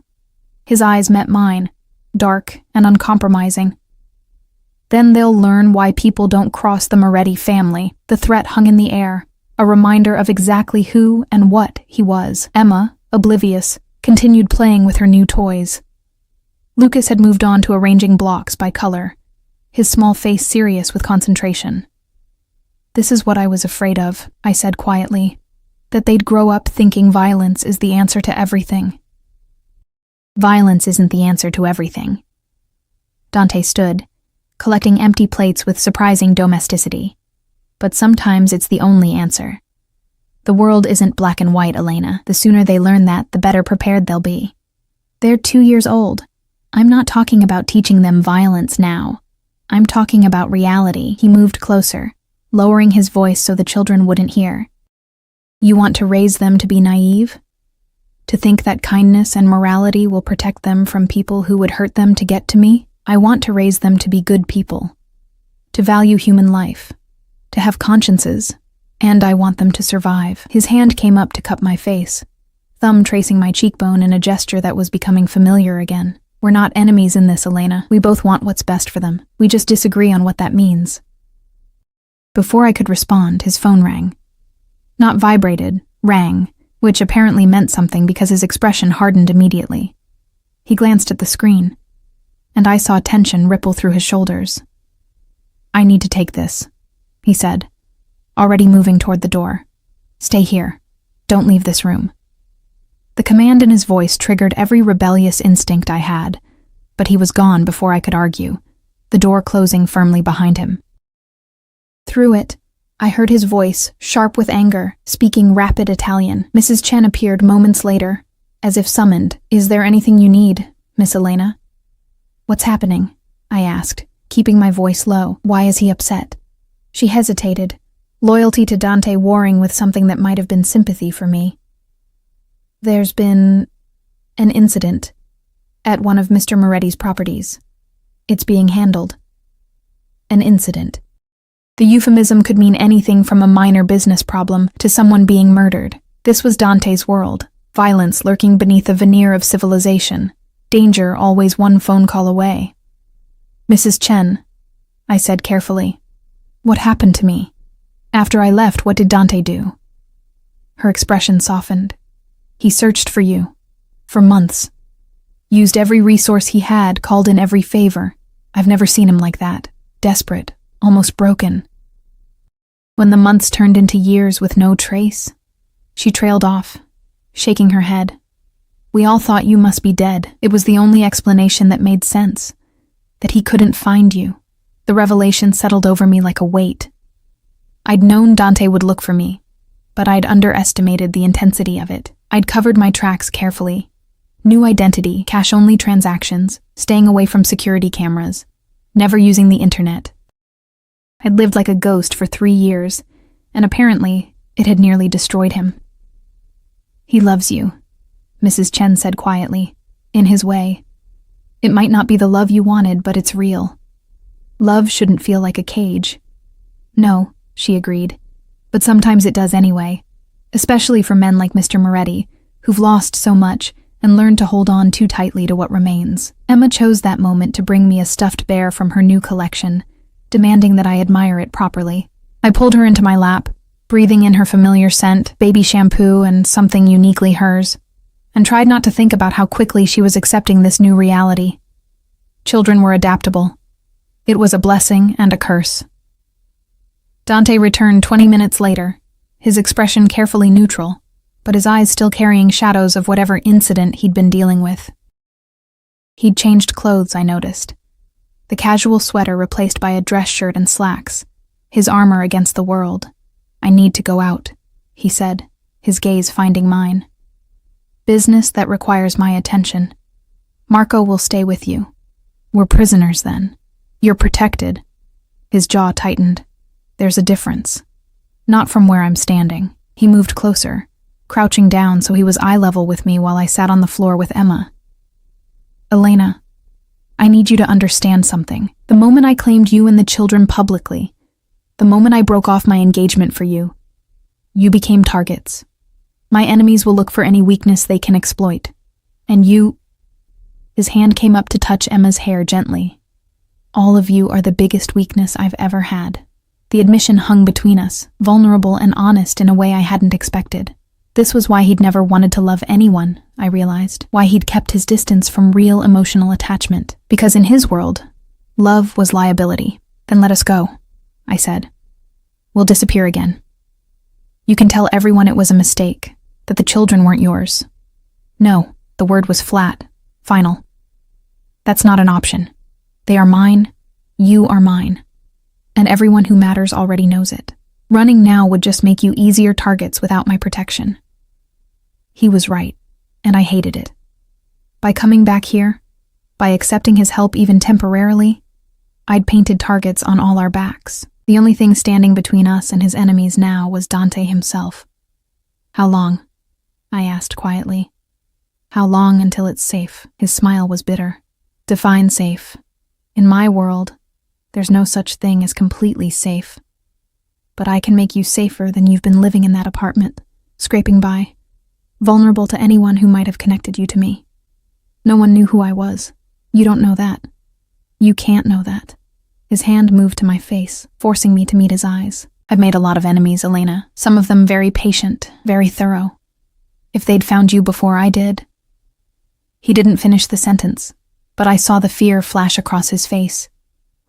His eyes met mine, dark and uncompromising. "Then they'll learn why people don't cross the Moretti family." The threat hung in the air, a reminder of exactly who and what he was. Emma, oblivious, continued playing with her new toys. Lucas had moved on to arranging blocks by color, his small face serious with concentration. "This is what I was afraid of," I said quietly, "that they'd grow up thinking violence is the answer to everything." "Violence isn't the answer to everything." Dante stood, collecting empty plates with surprising domesticity. "But sometimes it's the only answer. The world isn't black and white, Elena. The sooner they learn that, the better prepared they'll be. They're 2 years old. I'm not talking about teaching them violence now. I'm talking about reality." He moved closer, lowering his voice so the children wouldn't hear. "You want to raise them to be naive? To think that kindness and morality will protect them from people who would hurt them to get to me? I want to raise them to be good people, to value human life, to have consciences, and I want them to survive." His hand came up to cup my face, thumb tracing my cheekbone in a gesture that was becoming familiar again. "We're not enemies in this, Elena. We both want what's best for them. We just disagree on what that means." Before I could respond, his phone rang. Not vibrated, rang, which apparently meant something because his expression hardened immediately. He glanced at the screen, and I saw tension ripple through his shoulders. "I need to take this," he said, already moving toward the door. "Stay here. Don't leave this room." The command in his voice triggered every rebellious instinct I had, but he was gone before I could argue, the door closing firmly behind him. Through it, I heard his voice, sharp with anger, speaking rapid Italian. Mrs. Chen appeared moments later, as if summoned. "Is there anything you need, Miss Elena?" "What's happening?" I asked, keeping my voice low. "Why is he upset?" She hesitated, loyalty to Dante warring with something that might have been sympathy for me. "There's been an incident at one of Mr. Moretti's properties. It's being handled." An incident. The euphemism could mean anything from a minor business problem to someone being murdered. This was Dante's world, violence lurking beneath a veneer of civilization, danger always one phone call away. "Mrs. Chen," I said carefully, "what happened to me? After I left, what did Dante do?" Her expression softened. "He searched for you. For months. Used every resource he had, called in every favor. I've never seen him like that. Desperate. Almost broken." When the months turned into years with no trace, she trailed off, shaking her head. "We all thought you must be dead. It was the only explanation that made sense. That he couldn't find you." The revelation settled over me like a weight. I'd known Dante would look for me, but I'd underestimated the intensity of it. I'd covered my tracks carefully. New identity, cash-only transactions, staying away from security cameras, never using the internet. I'd lived like a ghost for 3 years, and apparently it had nearly destroyed him. "He loves you," Mrs. Chen said quietly, in his way. "It might not be the love you wanted, but it's real. Love shouldn't feel like a cage." "No," she agreed, "but sometimes it does anyway, especially for men like Mr. Moretti, who've lost so much and learned to hold on too tightly to what remains." Emma chose that moment to bring me a stuffed bear from her new collection, demanding that I admire it properly. I pulled her into my lap, breathing in her familiar scent, baby shampoo and something uniquely hers, and tried not to think about how quickly she was accepting this new reality. Children were adaptable. It was a blessing and a curse. Dante returned 20 minutes later, his expression carefully neutral, but his eyes still carrying shadows of whatever incident he'd been dealing with. He'd changed clothes, I noticed. The casual sweater replaced by a dress shirt and slacks, his armor against the world. "I need to go out," he said, his gaze finding mine. "Business that requires my attention. Marco will stay with you. We're prisoners then. You're protected." His jaw tightened. "There's a difference. Not from where I'm standing." He moved closer, crouching down so he was eye level with me while I sat on the floor with Emma. "Elena, I need you to understand something. The moment I claimed you and the children publicly, the moment I broke off my engagement for you, you became targets. My enemies will look for any weakness they can exploit. And you—" His hand came up to touch Emma's hair gently. "All of you are the biggest weakness I've ever had." The admission hung between us, vulnerable and honest in a way I hadn't expected. This was why he'd never wanted to love anyone, I realized. Why he'd kept his distance from real emotional attachment. Because in his world, love was liability. Then let us go, I said. We'll disappear again. You can tell everyone it was a mistake, that the children weren't yours. No, the word was flat, final. That's not an option. They are mine, you are mine. And everyone who matters already knows it. Running now would just make you easier targets without my protection. He was right, and I hated it. By coming back here, by accepting his help even temporarily, I'd painted targets on all our backs. The only thing standing between us and his enemies now was Dante himself. How long? I asked quietly. How long until it's safe? His smile was bitter. Define safe. In my world, there's no such thing as completely safe. But I can make you safer than you've been living in that apartment, scraping by, vulnerable to anyone who might have connected you to me. No one knew who I was. You don't know that. You can't know that. His hand moved to my face, forcing me to meet his eyes. I've made a lot of enemies, Elena. Some of them very patient, very thorough. If they'd found you before I did... He didn't finish the sentence, but I saw the fear flash across his face.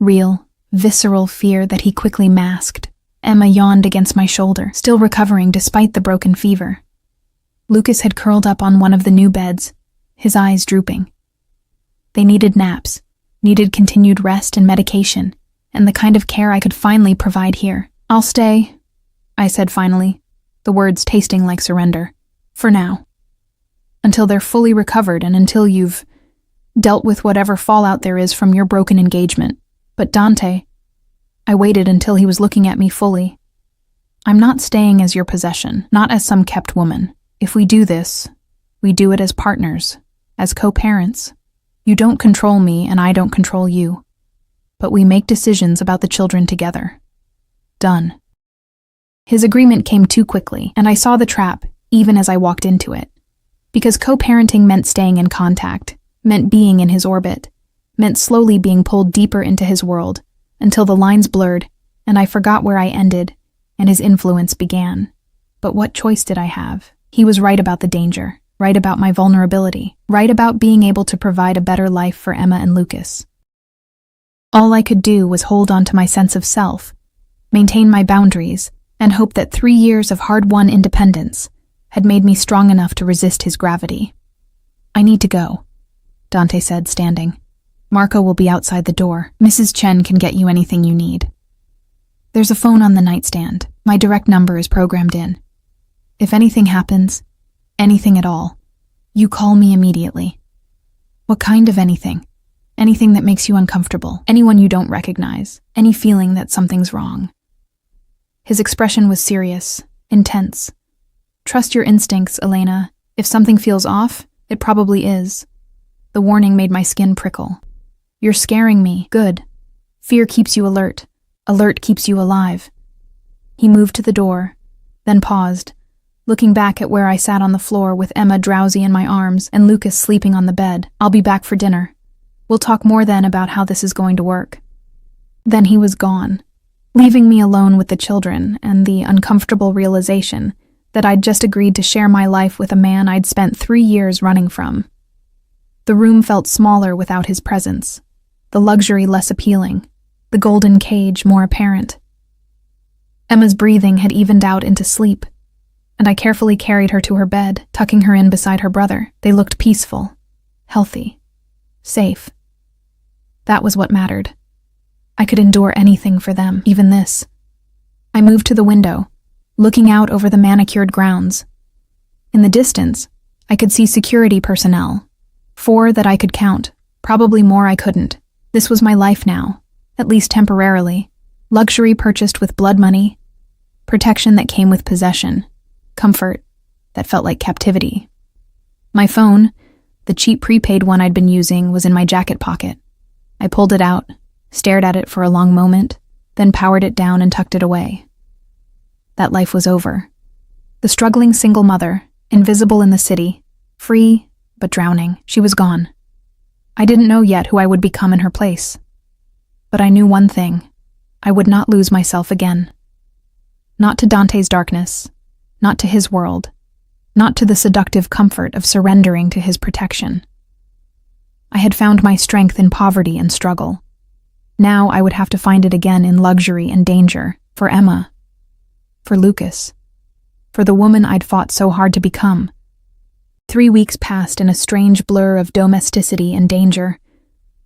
Real, visceral fear that he quickly masked. Emma yawned against my shoulder, still recovering despite the broken fever. Lucas had curled up on one of the new beds, his eyes drooping. They needed naps, needed continued rest and medication, and the kind of care I could finally provide here. I'll stay, I said finally, the words tasting like surrender. For now. Until they're fully recovered and until you've dealt with whatever fallout there is from your broken engagement. But Dante, I waited until he was looking at me fully. I'm not staying as your possession, not as some kept woman. If we do this, we do it as partners, as co-parents. You don't control me and I don't control you. But we make decisions about the children together. Done. His agreement came too quickly, and I saw the trap, even as I walked into it. Because co-parenting meant staying in contact, meant being in his orbit, meant slowly being pulled deeper into his world, until the lines blurred, and I forgot where I ended, and his influence began. But what choice did I have? He was right about the danger, right about my vulnerability, right about being able to provide a better life for Emma and Lucas. All I could do was hold on to my sense of self, maintain my boundaries, and hope that 3 years of hard-won independence had made me strong enough to resist his gravity. I need to go, Dante said, standing. Marco will be outside the door. Mrs. Chen can get you anything you need. There's a phone on the nightstand. My direct number is programmed in. If anything happens, anything at all, you call me immediately. What kind of anything? Anything that makes you uncomfortable, anyone you don't recognize, any feeling that something's wrong. His expression was serious, intense. Trust your instincts, Elena. If something feels off, it probably is. The warning made my skin prickle. You're scaring me. Good. Fear keeps you alert. Alert keeps you alive. He moved to the door, then paused, looking back at where I sat on the floor with Emma drowsy in my arms and Lucas sleeping on the bed. I'll be back for dinner. We'll talk more then about how this is going to work. Then he was gone, leaving me alone with the children and the uncomfortable realization that I'd just agreed to share my life with a man I'd spent 3 years running from. The room felt smaller without his presence, the luxury less appealing, the golden cage more apparent. Emma's breathing had evened out into sleep, and I carefully carried her to her bed, tucking her in beside her brother. They looked peaceful, healthy, safe. That was what mattered. I could endure anything for them, even this. I moved to the window, looking out over the manicured grounds. In the distance, I could see security personnel. 4 that I could count, probably more I couldn't. This was my life now, at least temporarily. Luxury purchased with blood money, protection that came with possession, comfort that felt like captivity. My phone, the cheap prepaid one I'd been using, was in my jacket pocket. I pulled it out, stared at it for a long moment, then powered it down and tucked it away. That life was over. The struggling single mother, invisible in the city, free but drowning, she was gone. I didn't know yet who I would become in her place. But I knew one thing. I would not lose myself again. Not to Dante's darkness, not to his world, not to the seductive comfort of surrendering to his protection. I had found my strength in poverty and struggle. Now I would have to find it again in luxury and danger, for Emma, for Lucas, for the woman I'd fought so hard to become. 3 weeks passed in a strange blur of domesticity and danger,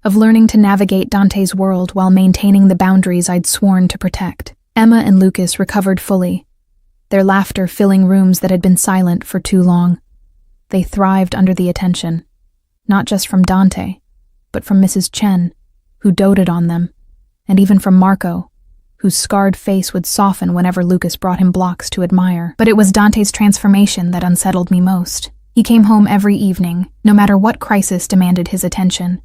of learning to navigate Dante's world while maintaining the boundaries I'd sworn to protect. Emma and Lucas recovered fully, their laughter filling rooms that had been silent for too long. They thrived under the attention, not just from Dante, but from Mrs. Chen, who doted on them, and even from Marco, whose scarred face would soften whenever Lucas brought him blocks to admire. But it was Dante's transformation that unsettled me most. He came home every evening, no matter what crisis demanded his attention.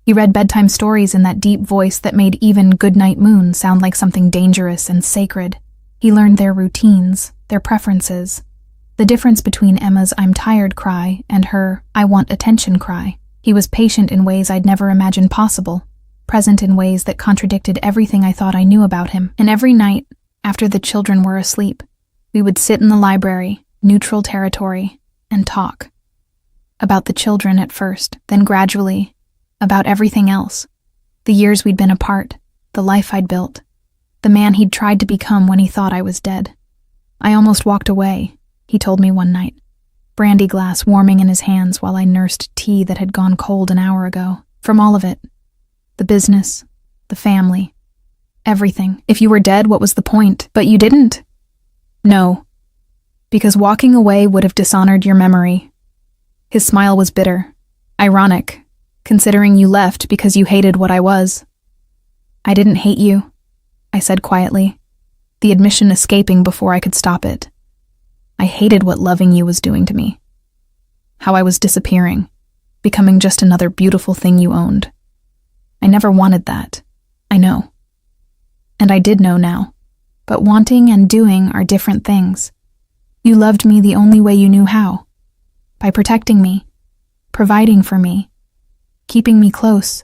He read bedtime stories in that deep voice that made even Goodnight Moon sound like something dangerous and sacred. He learned their routines, their preferences, the difference between Emma's "I'm tired" cry and her "I want attention" cry. He was patient in ways I'd never imagined possible, present in ways that contradicted everything I thought I knew about him. And every night, after the children were asleep, we would sit in the library, neutral territory, and talk. About the children at first, then gradually, about everything else. The years we'd been apart, the life I'd built, the man he'd tried to become when he thought I was dead. I almost walked away, he told me one night, brandy glass warming in his hands while I nursed tea that had gone cold an hour ago. From all of it. The business, the family, everything. If you were dead, what was the point? But you didn't. No. Because walking away would have dishonored your memory. His smile was bitter, ironic, considering you left because you hated what I was. I didn't hate you, I said quietly, the admission escaping before I could stop it. I hated what loving you was doing to me. How I was disappearing, becoming just another beautiful thing you owned. I never wanted that. I know. And I did know now. But wanting and doing are different things. You loved me the only way you knew how. By protecting me, providing for me, keeping me close.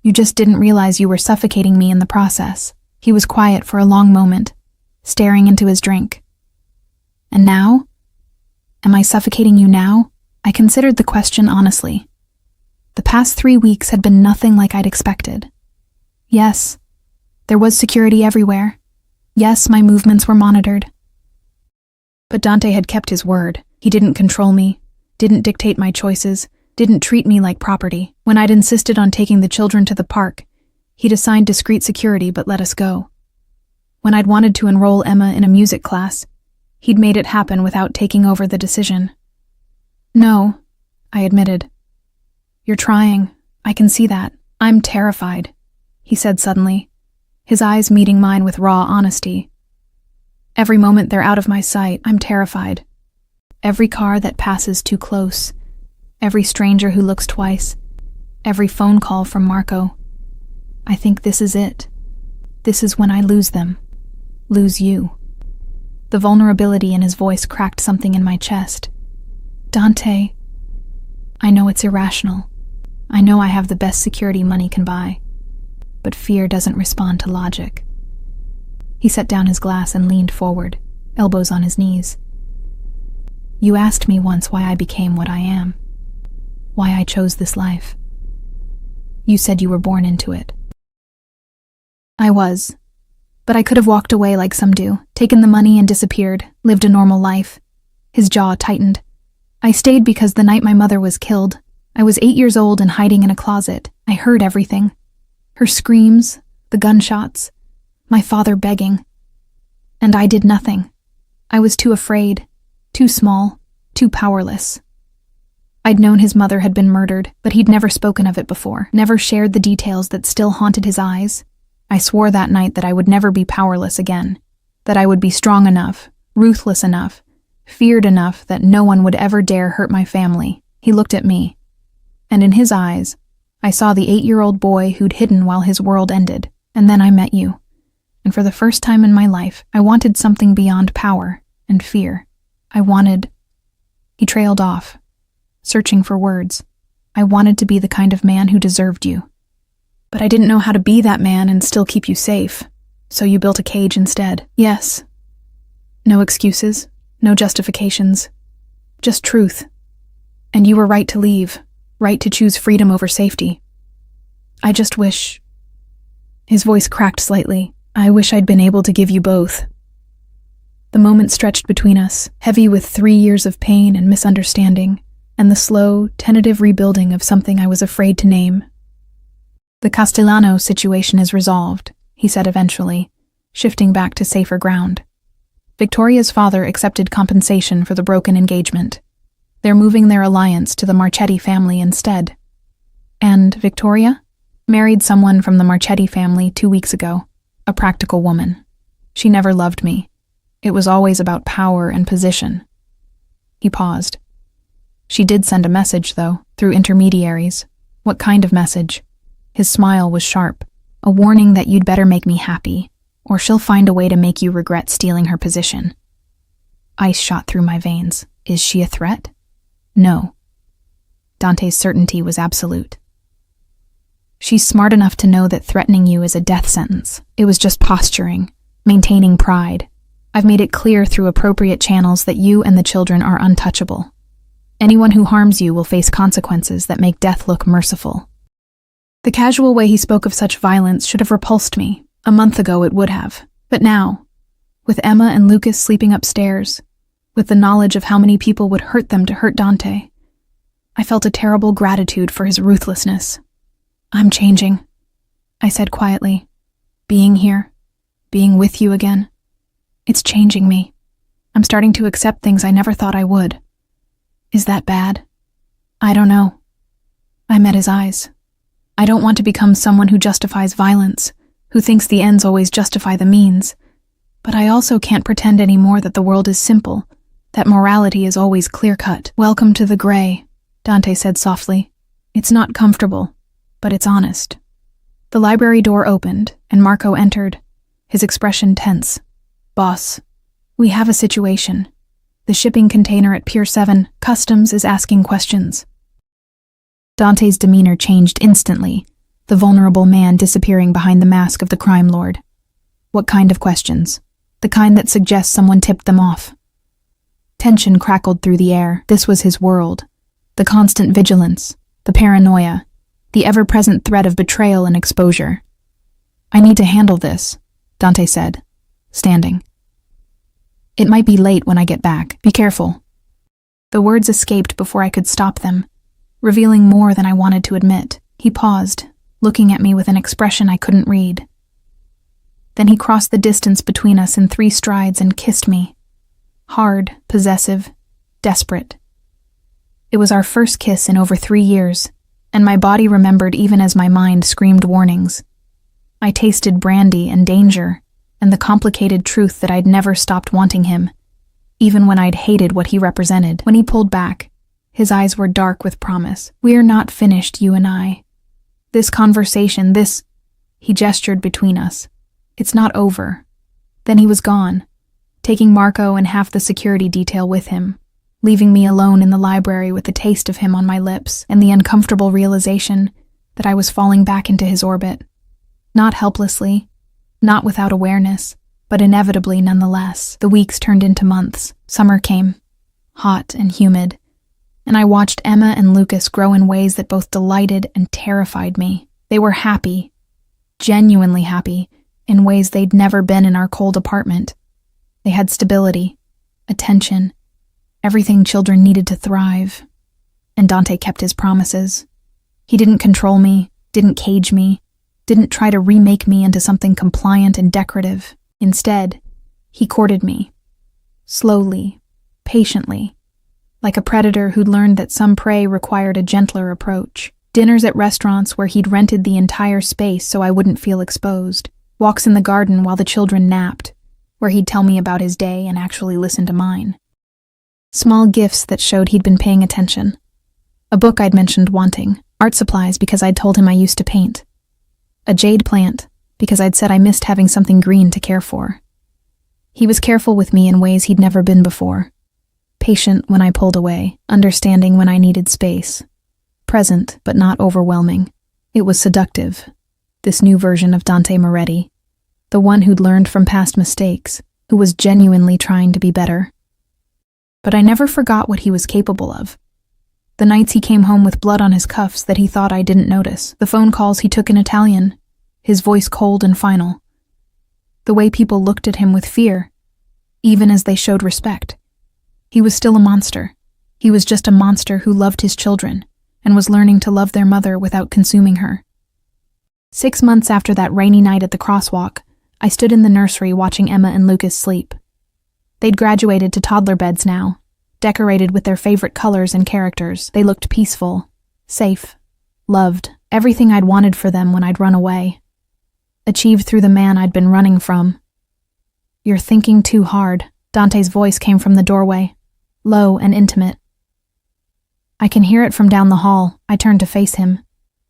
You just didn't realize you were suffocating me in the process. He was quiet for a long moment, staring into his drink. And now? Am I suffocating you now? I considered the question honestly. The past 3 weeks had been nothing like I'd expected. Yes, there was security everywhere. Yes, my movements were monitored. But Dante had kept his word. He didn't control me, didn't dictate my choices, didn't treat me like property. When I'd insisted on taking the children to the park, he'd assigned discreet security but let us go. When I'd wanted to enroll Emma in a music class, he'd made it happen without taking over the decision. No, I admitted. You're trying. I can see that. I'm terrified, he said suddenly, his eyes meeting mine with raw honesty. Every moment they're out of my sight, I'm terrified. Every car that passes too close, every stranger who looks twice, every phone call from Marco. I think this is it. This is when I lose them. Lose you. The vulnerability in his voice cracked something in my chest. Dante, I know it's irrational. I know I have the best security money can buy. But fear doesn't respond to logic. He set down his glass and leaned forward, elbows on his knees. You asked me once why I became what I am. Why I chose this life. You said you were born into it. I was. But I could have walked away like some do, taken the money and disappeared, lived a normal life. His jaw tightened. I stayed because the night my mother was killed, I was 8 years old and hiding in a closet. I heard everything. Her screams, the gunshots, my father begging. And I did nothing. I was too afraid, too small, too powerless. I'd known his mother had been murdered, but he'd never spoken of it before, never shared the details that still haunted his eyes. I swore that night that I would never be powerless again, that I would be strong enough, ruthless enough, feared enough that no one would ever dare hurt my family. He looked at me, and in his eyes, I saw the 8-year-old boy who'd hidden while his world ended. And then I met you. And for the first time in my life, I wanted something beyond power and fear. I wanted... He trailed off, searching for words. I wanted to be the kind of man who deserved you. But I didn't know how to be that man and still keep you safe, so you built a cage instead. Yes. No excuses, no justifications. Just truth. And you were right to leave, right to choose freedom over safety. I just wish... His voice cracked slightly. I wish I'd been able to give you both. The moment stretched between us, heavy with 3 years of pain and misunderstanding, and the slow, tentative rebuilding of something I was afraid to name. The Castellano situation is resolved, he said eventually, shifting back to safer ground. Victoria's father accepted compensation for the broken engagement. They're moving their alliance to the Marchetti family instead. And Victoria? Married someone from the Marchetti family 2 weeks ago, a practical woman. She never loved me. It was always about power and position. He paused. She did send a message, though, through intermediaries. What kind of message? His smile was sharp. A warning that you'd better make me happy, or she'll find a way to make you regret stealing her position. Ice shot through my veins. Is she a threat? No. Dante's certainty was absolute. She's smart enough to know that threatening you is a death sentence. It was just posturing, maintaining pride. I've made it clear through appropriate channels that you and the children are untouchable. Anyone who harms you will face consequences that make death look merciful. The casual way he spoke of such violence should have repulsed me. A month ago it would have. But now, with Emma and Lucas sleeping upstairs, with the knowledge of how many people would hurt them to hurt Dante, I felt a terrible gratitude for his ruthlessness. I'm changing, I said quietly. Being here, being with you again, it's changing me. I'm starting to accept things I never thought I would. Is that bad? I don't know. I met his eyes. I don't want to become someone who justifies violence, who thinks the ends always justify the means. But I also can't pretend anymore that the world is simple, that morality is always clear-cut. Welcome to the gray, Dante said softly. It's not comfortable, but it's honest. The library door opened, and Marco entered, his expression tense. Boss, we have a situation. The shipping container at Pier 7, Customs, is asking questions. Dante's demeanor changed instantly, the vulnerable man disappearing behind the mask of the crime lord. What kind of questions? The kind that suggests someone tipped them off. Tension crackled through the air. This was his world. The constant vigilance, the paranoia, the ever-present threat of betrayal and exposure. I need to handle this, Dante said, standing. It might be late when I get back. Be careful. The words escaped before I could stop them, revealing more than I wanted to admit. He paused, looking at me with an expression I couldn't read. Then he crossed the distance between us in 3 strides and kissed me. Hard, possessive, desperate. It was our first kiss in over 3 years, and my body remembered even as my mind screamed warnings. I tasted brandy and danger, and the complicated truth that I'd never stopped wanting him, even when I'd hated what he represented. When he pulled back, his eyes were dark with promise. We're not finished, you and I. This conversation, he gestured between us. It's not over. Then he was gone, taking Marco and half the security detail with him, leaving me alone in the library with the taste of him on my lips and the uncomfortable realization that I was falling back into his orbit. Not helplessly, not without awareness, but inevitably nonetheless. The weeks turned into months. Summer came, hot and humid, and I watched Emma and Lucas grow in ways that both delighted and terrified me. They were happy, genuinely happy, in ways they'd never been in our cold apartment. They had stability, attention, everything children needed to thrive. And Dante kept his promises. He didn't control me, didn't cage me, didn't try to remake me into something compliant and decorative. Instead, he courted me. Slowly, patiently, like a predator who'd learned that some prey required a gentler approach. Dinners at restaurants where he'd rented the entire space so I wouldn't feel exposed. Walks in the garden while the children napped, where he'd tell me about his day and actually listen to mine. Small gifts that showed he'd been paying attention. A book I'd mentioned wanting. Art supplies because I'd told him I used to paint. A jade plant because I'd said I missed having something green to care for. He was careful with me in ways he'd never been before. Patient when I pulled away, understanding when I needed space. Present, but not overwhelming. It was seductive, this new version of Dante Moretti, the one who'd learned from past mistakes, who was genuinely trying to be better. But I never forgot what he was capable of. The nights he came home with blood on his cuffs that he thought I didn't notice. The phone calls he took in Italian, his voice cold and final. The way people looked at him with fear, even as they showed respect. He was still a monster. He was just a monster who loved his children and was learning to love their mother without consuming her. 6 months after that rainy night at the crosswalk, I stood in the nursery watching Emma and Lucas sleep. They'd graduated to toddler beds now, decorated with their favorite colors and characters. They looked peaceful, safe, loved, everything I'd wanted for them when I'd run away. Achieved through the man I'd been running from. "You're thinking too hard." Dante's voice came from the doorway, low and intimate. I can hear it from down the hall. I turned to face him.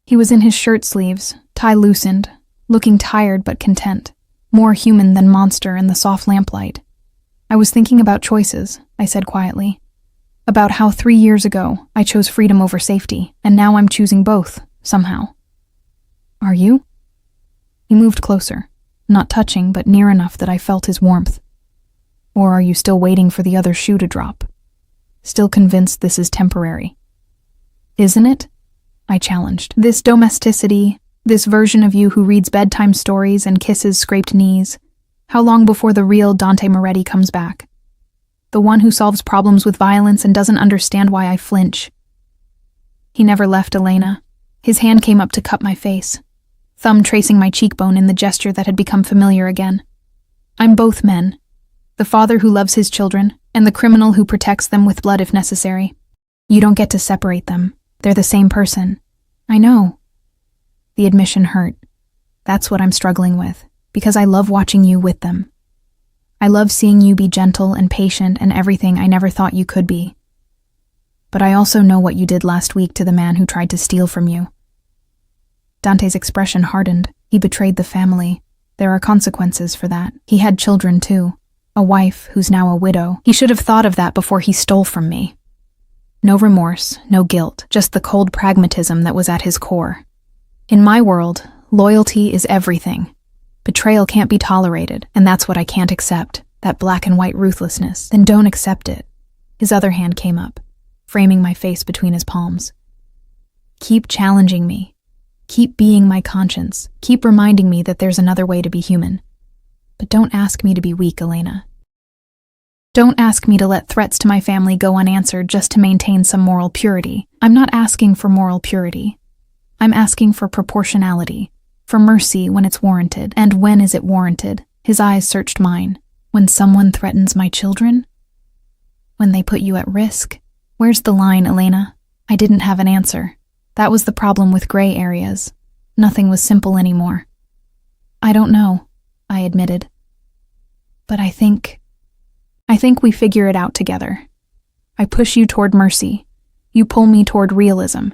He was in his shirt sleeves, tie loosened, looking tired but content, more human than monster in the soft lamplight. "I was thinking about choices," I said quietly. "About how 3 years ago I chose freedom over safety, and now I'm choosing both, somehow." "Are you?" He moved closer, not touching but near enough that I felt his warmth. "Or are you still waiting for the other shoe to drop? Still convinced this is temporary?" "Isn't it?" I challenged. "This domesticity, this version of you who reads bedtime stories and kisses scraped knees. How long before the real Dante Moretti comes back? The one who solves problems with violence and doesn't understand why I flinch." He never left Elena. His hand came up to cup my face, thumb tracing my cheekbone in the gesture that had become familiar again. "I'm both men. The father who loves his children, and the criminal who protects them with blood if necessary. You don't get to separate them. They're the same person." "I know." The admission hurt. That's what I'm struggling with, because I love watching you with them. I love seeing you be gentle and patient and everything I never thought you could be. But I also know what you did last week to the man who tried to steal from you. Dante's expression hardened. He betrayed the family. There are consequences for that. He had children too. A wife who's now a widow. He should have thought of that before he stole from me. No remorse, no guilt, just the cold pragmatism that was at his core. In my world, loyalty is everything. Betrayal can't be tolerated, and that's what I can't accept, that black and white ruthlessness. Then don't accept it. His other hand came up, framing my face between his palms. Keep challenging me. Keep being my conscience. Keep reminding me that there's another way to be human. But don't ask me to be weak, Elena. Don't ask me to let threats to my family go unanswered just to maintain some moral purity. I'm not asking for moral purity. I'm asking for proportionality, for mercy when it's warranted. And when is it warranted? His eyes searched mine. When someone threatens my children? When they put you at risk? Where's the line, Elena? I didn't have an answer. That was the problem with gray areas. Nothing was simple anymore. "I don't know," I admitted. "But I think we figure it out together. I push you toward mercy. You pull me toward realism.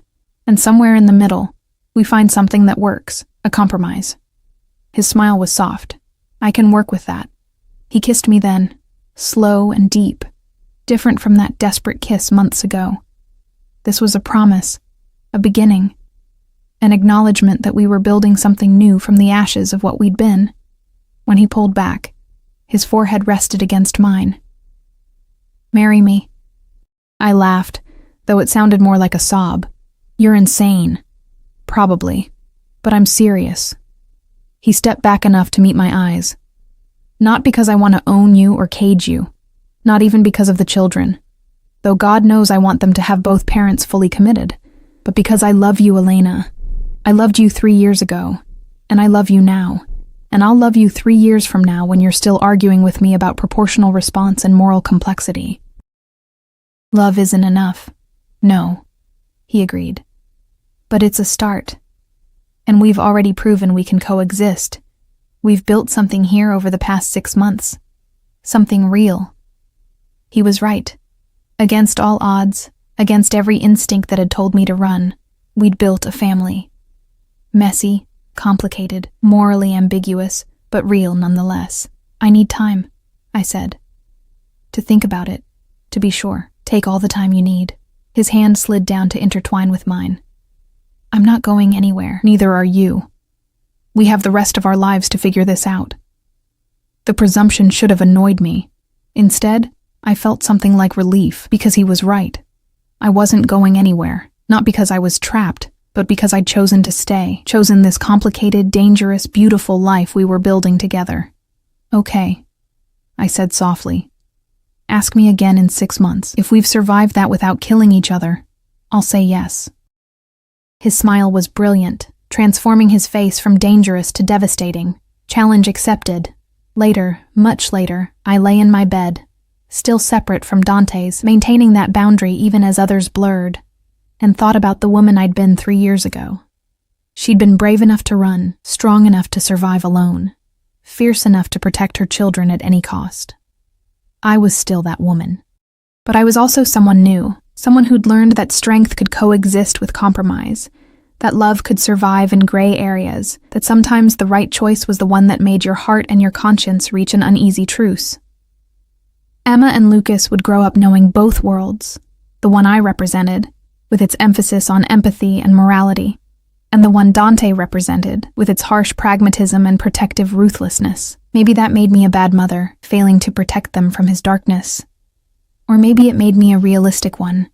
And somewhere in the middle, we find something that works, a compromise." His smile was soft. "I can work with that." He kissed me then, slow and deep, different from that desperate kiss months ago. This was a promise, a beginning, an acknowledgement that we were building something new from the ashes of what we'd been. When he pulled back, his forehead rested against mine. "Marry me." I laughed, though it sounded more like a sob. "You're insane." "Probably, but I'm serious." He stepped back enough to meet my eyes. "Not because I want to own you or cage you, not even because of the children, though God knows I want them to have both parents fully committed, but because I love you, Elena. I loved you 3 years ago, and I love you now. And I'll love you 3 years from now when you're still arguing with me about proportional response and moral complexity." "Love isn't enough." "No," he agreed. "But it's a start. And we've already proven we can coexist. We've built something here over the past 6 months. Something real." He was right. Against all odds, against every instinct that had told me to run, we'd built a family. Messy, complicated, morally ambiguous, but real nonetheless. "I need time," I said. "To think about it, to be sure. Take all the time you need." His hand slid down to intertwine with mine. "I'm not going anywhere, neither are you. We have the rest of our lives to figure this out." The presumption should have annoyed me. Instead, I felt something like relief because he was right. I wasn't going anywhere, not because I was trapped, but because I'd chosen to stay, chosen this complicated, dangerous, beautiful life we were building together. Okay, I said softly. Ask me again in 6 months. If we've survived that without killing each other, I'll say yes. His smile was brilliant, transforming his face from dangerous to devastating. Challenge accepted. Later, much later, I lay in my bed, still separate from Dante's, maintaining that boundary even as others blurred, and thought about the woman I'd been 3 years ago. She'd been brave enough to run, strong enough to survive alone, fierce enough to protect her children at any cost. I was still that woman. But I was also someone new, someone who'd learned that strength could coexist with compromise, that love could survive in gray areas, that sometimes the right choice was the one that made your heart and your conscience reach an uneasy truce. Emma and Lucas would grow up knowing both worlds, the one I represented, with its emphasis on empathy and morality, and the one Dante represented, with its harsh pragmatism and protective ruthlessness. Maybe that made me a bad mother, failing to protect them from his darkness. Or maybe it made me a realistic one,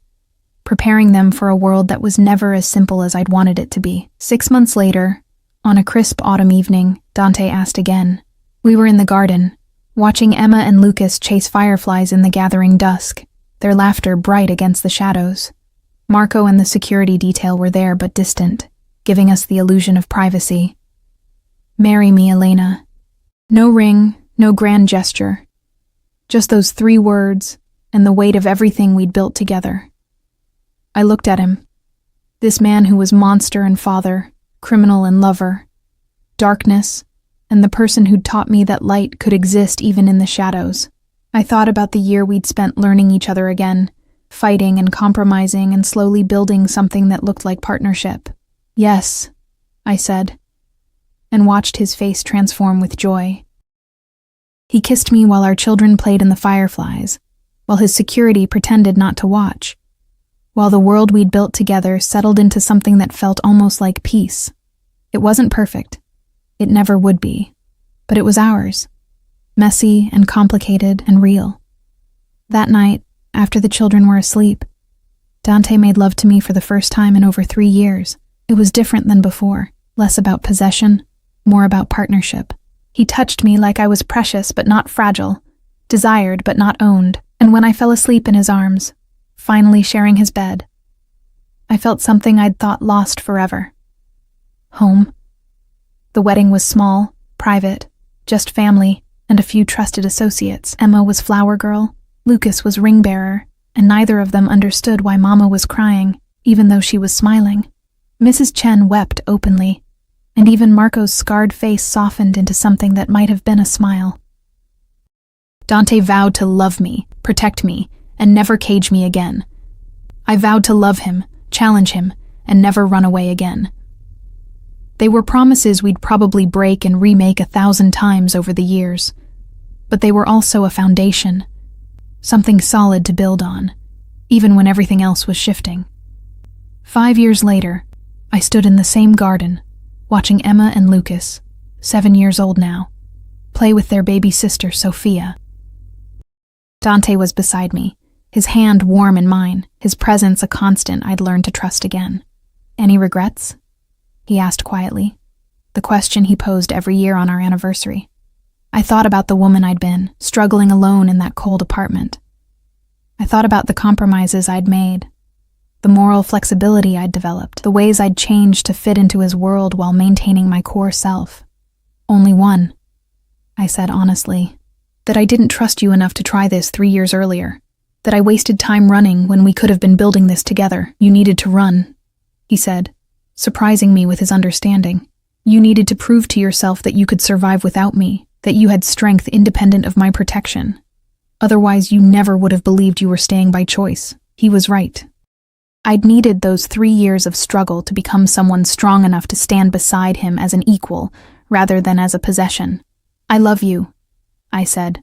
preparing them for a world that was never as simple as I'd wanted it to be. 6 months later, on a crisp autumn evening, Dante asked again. We were in the garden, watching Emma and Lucas chase fireflies in the gathering dusk, their laughter bright against the shadows. Marco and the security detail were there but distant, giving us the illusion of privacy. Marry me, Elena. No ring, no grand gesture. Just those 3 words and the weight of everything we'd built together. I looked at him. This man who was monster and father, criminal and lover, darkness, and the person who'd taught me that light could exist even in the shadows. I thought about the year we'd spent learning each other again, fighting and compromising and slowly building something that looked like partnership. Yes, I said, and watched his face transform with joy. He kissed me while our children played in the fireflies, while his security pretended not to watch, while the world we'd built together settled into something that felt almost like peace. It wasn't perfect. It never would be. But it was ours. Messy and complicated and real. That night, after the children were asleep, Dante made love to me for the first time in over 3 years. It was different than before, less about possession, more about partnership. He touched me like I was precious but not fragile, desired but not owned, and when I fell asleep in his arms, finally sharing his bed, I felt something I'd thought lost forever. Home. The wedding was small, private, just family and a few trusted associates. Emma was flower girl, Lucas was ring bearer, and neither of them understood why Mama was crying, even though she was smiling. Mrs. Chen wept openly, and even Marco's scarred face softened into something that might have been a smile. Dante vowed to love me, protect me, and never cage me again. I vowed to love him, challenge him, and never run away again. They were promises we'd probably break and remake 1,000 times over the years, but they were also a foundation, something solid to build on, even when everything else was shifting. 5 years later, I stood in the same garden, watching Emma and Lucas, 7 years old now, play with their baby sister, Sophia. Dante was beside me, his hand warm in mine, his presence a constant I'd learned to trust again. Any regrets? He asked quietly, the question he posed every year on our anniversary. I thought about the woman I'd been, struggling alone in that cold apartment. I thought about the compromises I'd made, the moral flexibility I'd developed, the ways I'd changed to fit into his world while maintaining my core self. Only one, I said honestly, that I didn't trust you enough to try this 3 years earlier, that I wasted time running when we could have been building this together. You needed to run, he said, surprising me with his understanding. You needed to prove to yourself that you could survive without me, that you had strength independent of my protection. Otherwise, you never would have believed you were staying by choice. He was right. I'd needed those 3 years of struggle to become someone strong enough to stand beside him as an equal, rather than as a possession. I love you, I said,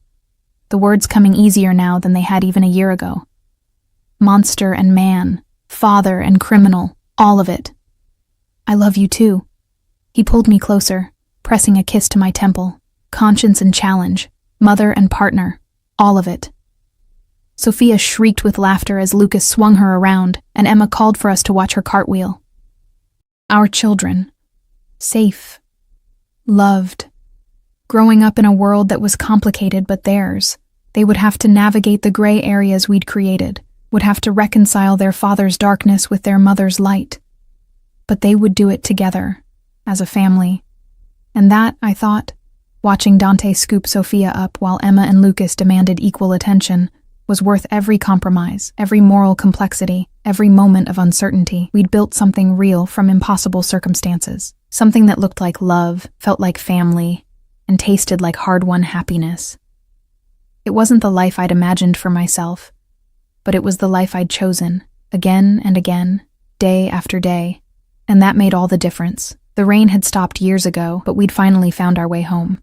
the words coming easier now than they had even a year ago. Monster and man, father and criminal, all of it. I love you too. He pulled me closer, pressing a kiss to my temple. Conscience and challenge, mother and partner, all of it. Sophia shrieked with laughter as Lucas swung her around, and Emma called for us to watch her cartwheel. Our children. Safe. Loved. Growing up in a world that was complicated but theirs. They would have to navigate the gray areas we'd created, would have to reconcile their father's darkness with their mother's light. But they would do it together, as a family. And that, I thought, watching Dante scoop Sophia up while Emma and Lucas demanded equal attention, was worth every compromise, every moral complexity, every moment of uncertainty. We'd built something real from impossible circumstances, something that looked like love, felt like family, and tasted like hard-won happiness. It wasn't the life I'd imagined for myself, but it was the life I'd chosen, again and again, day after day, and that made all the difference. The rain had stopped years ago, but we'd finally found our way home.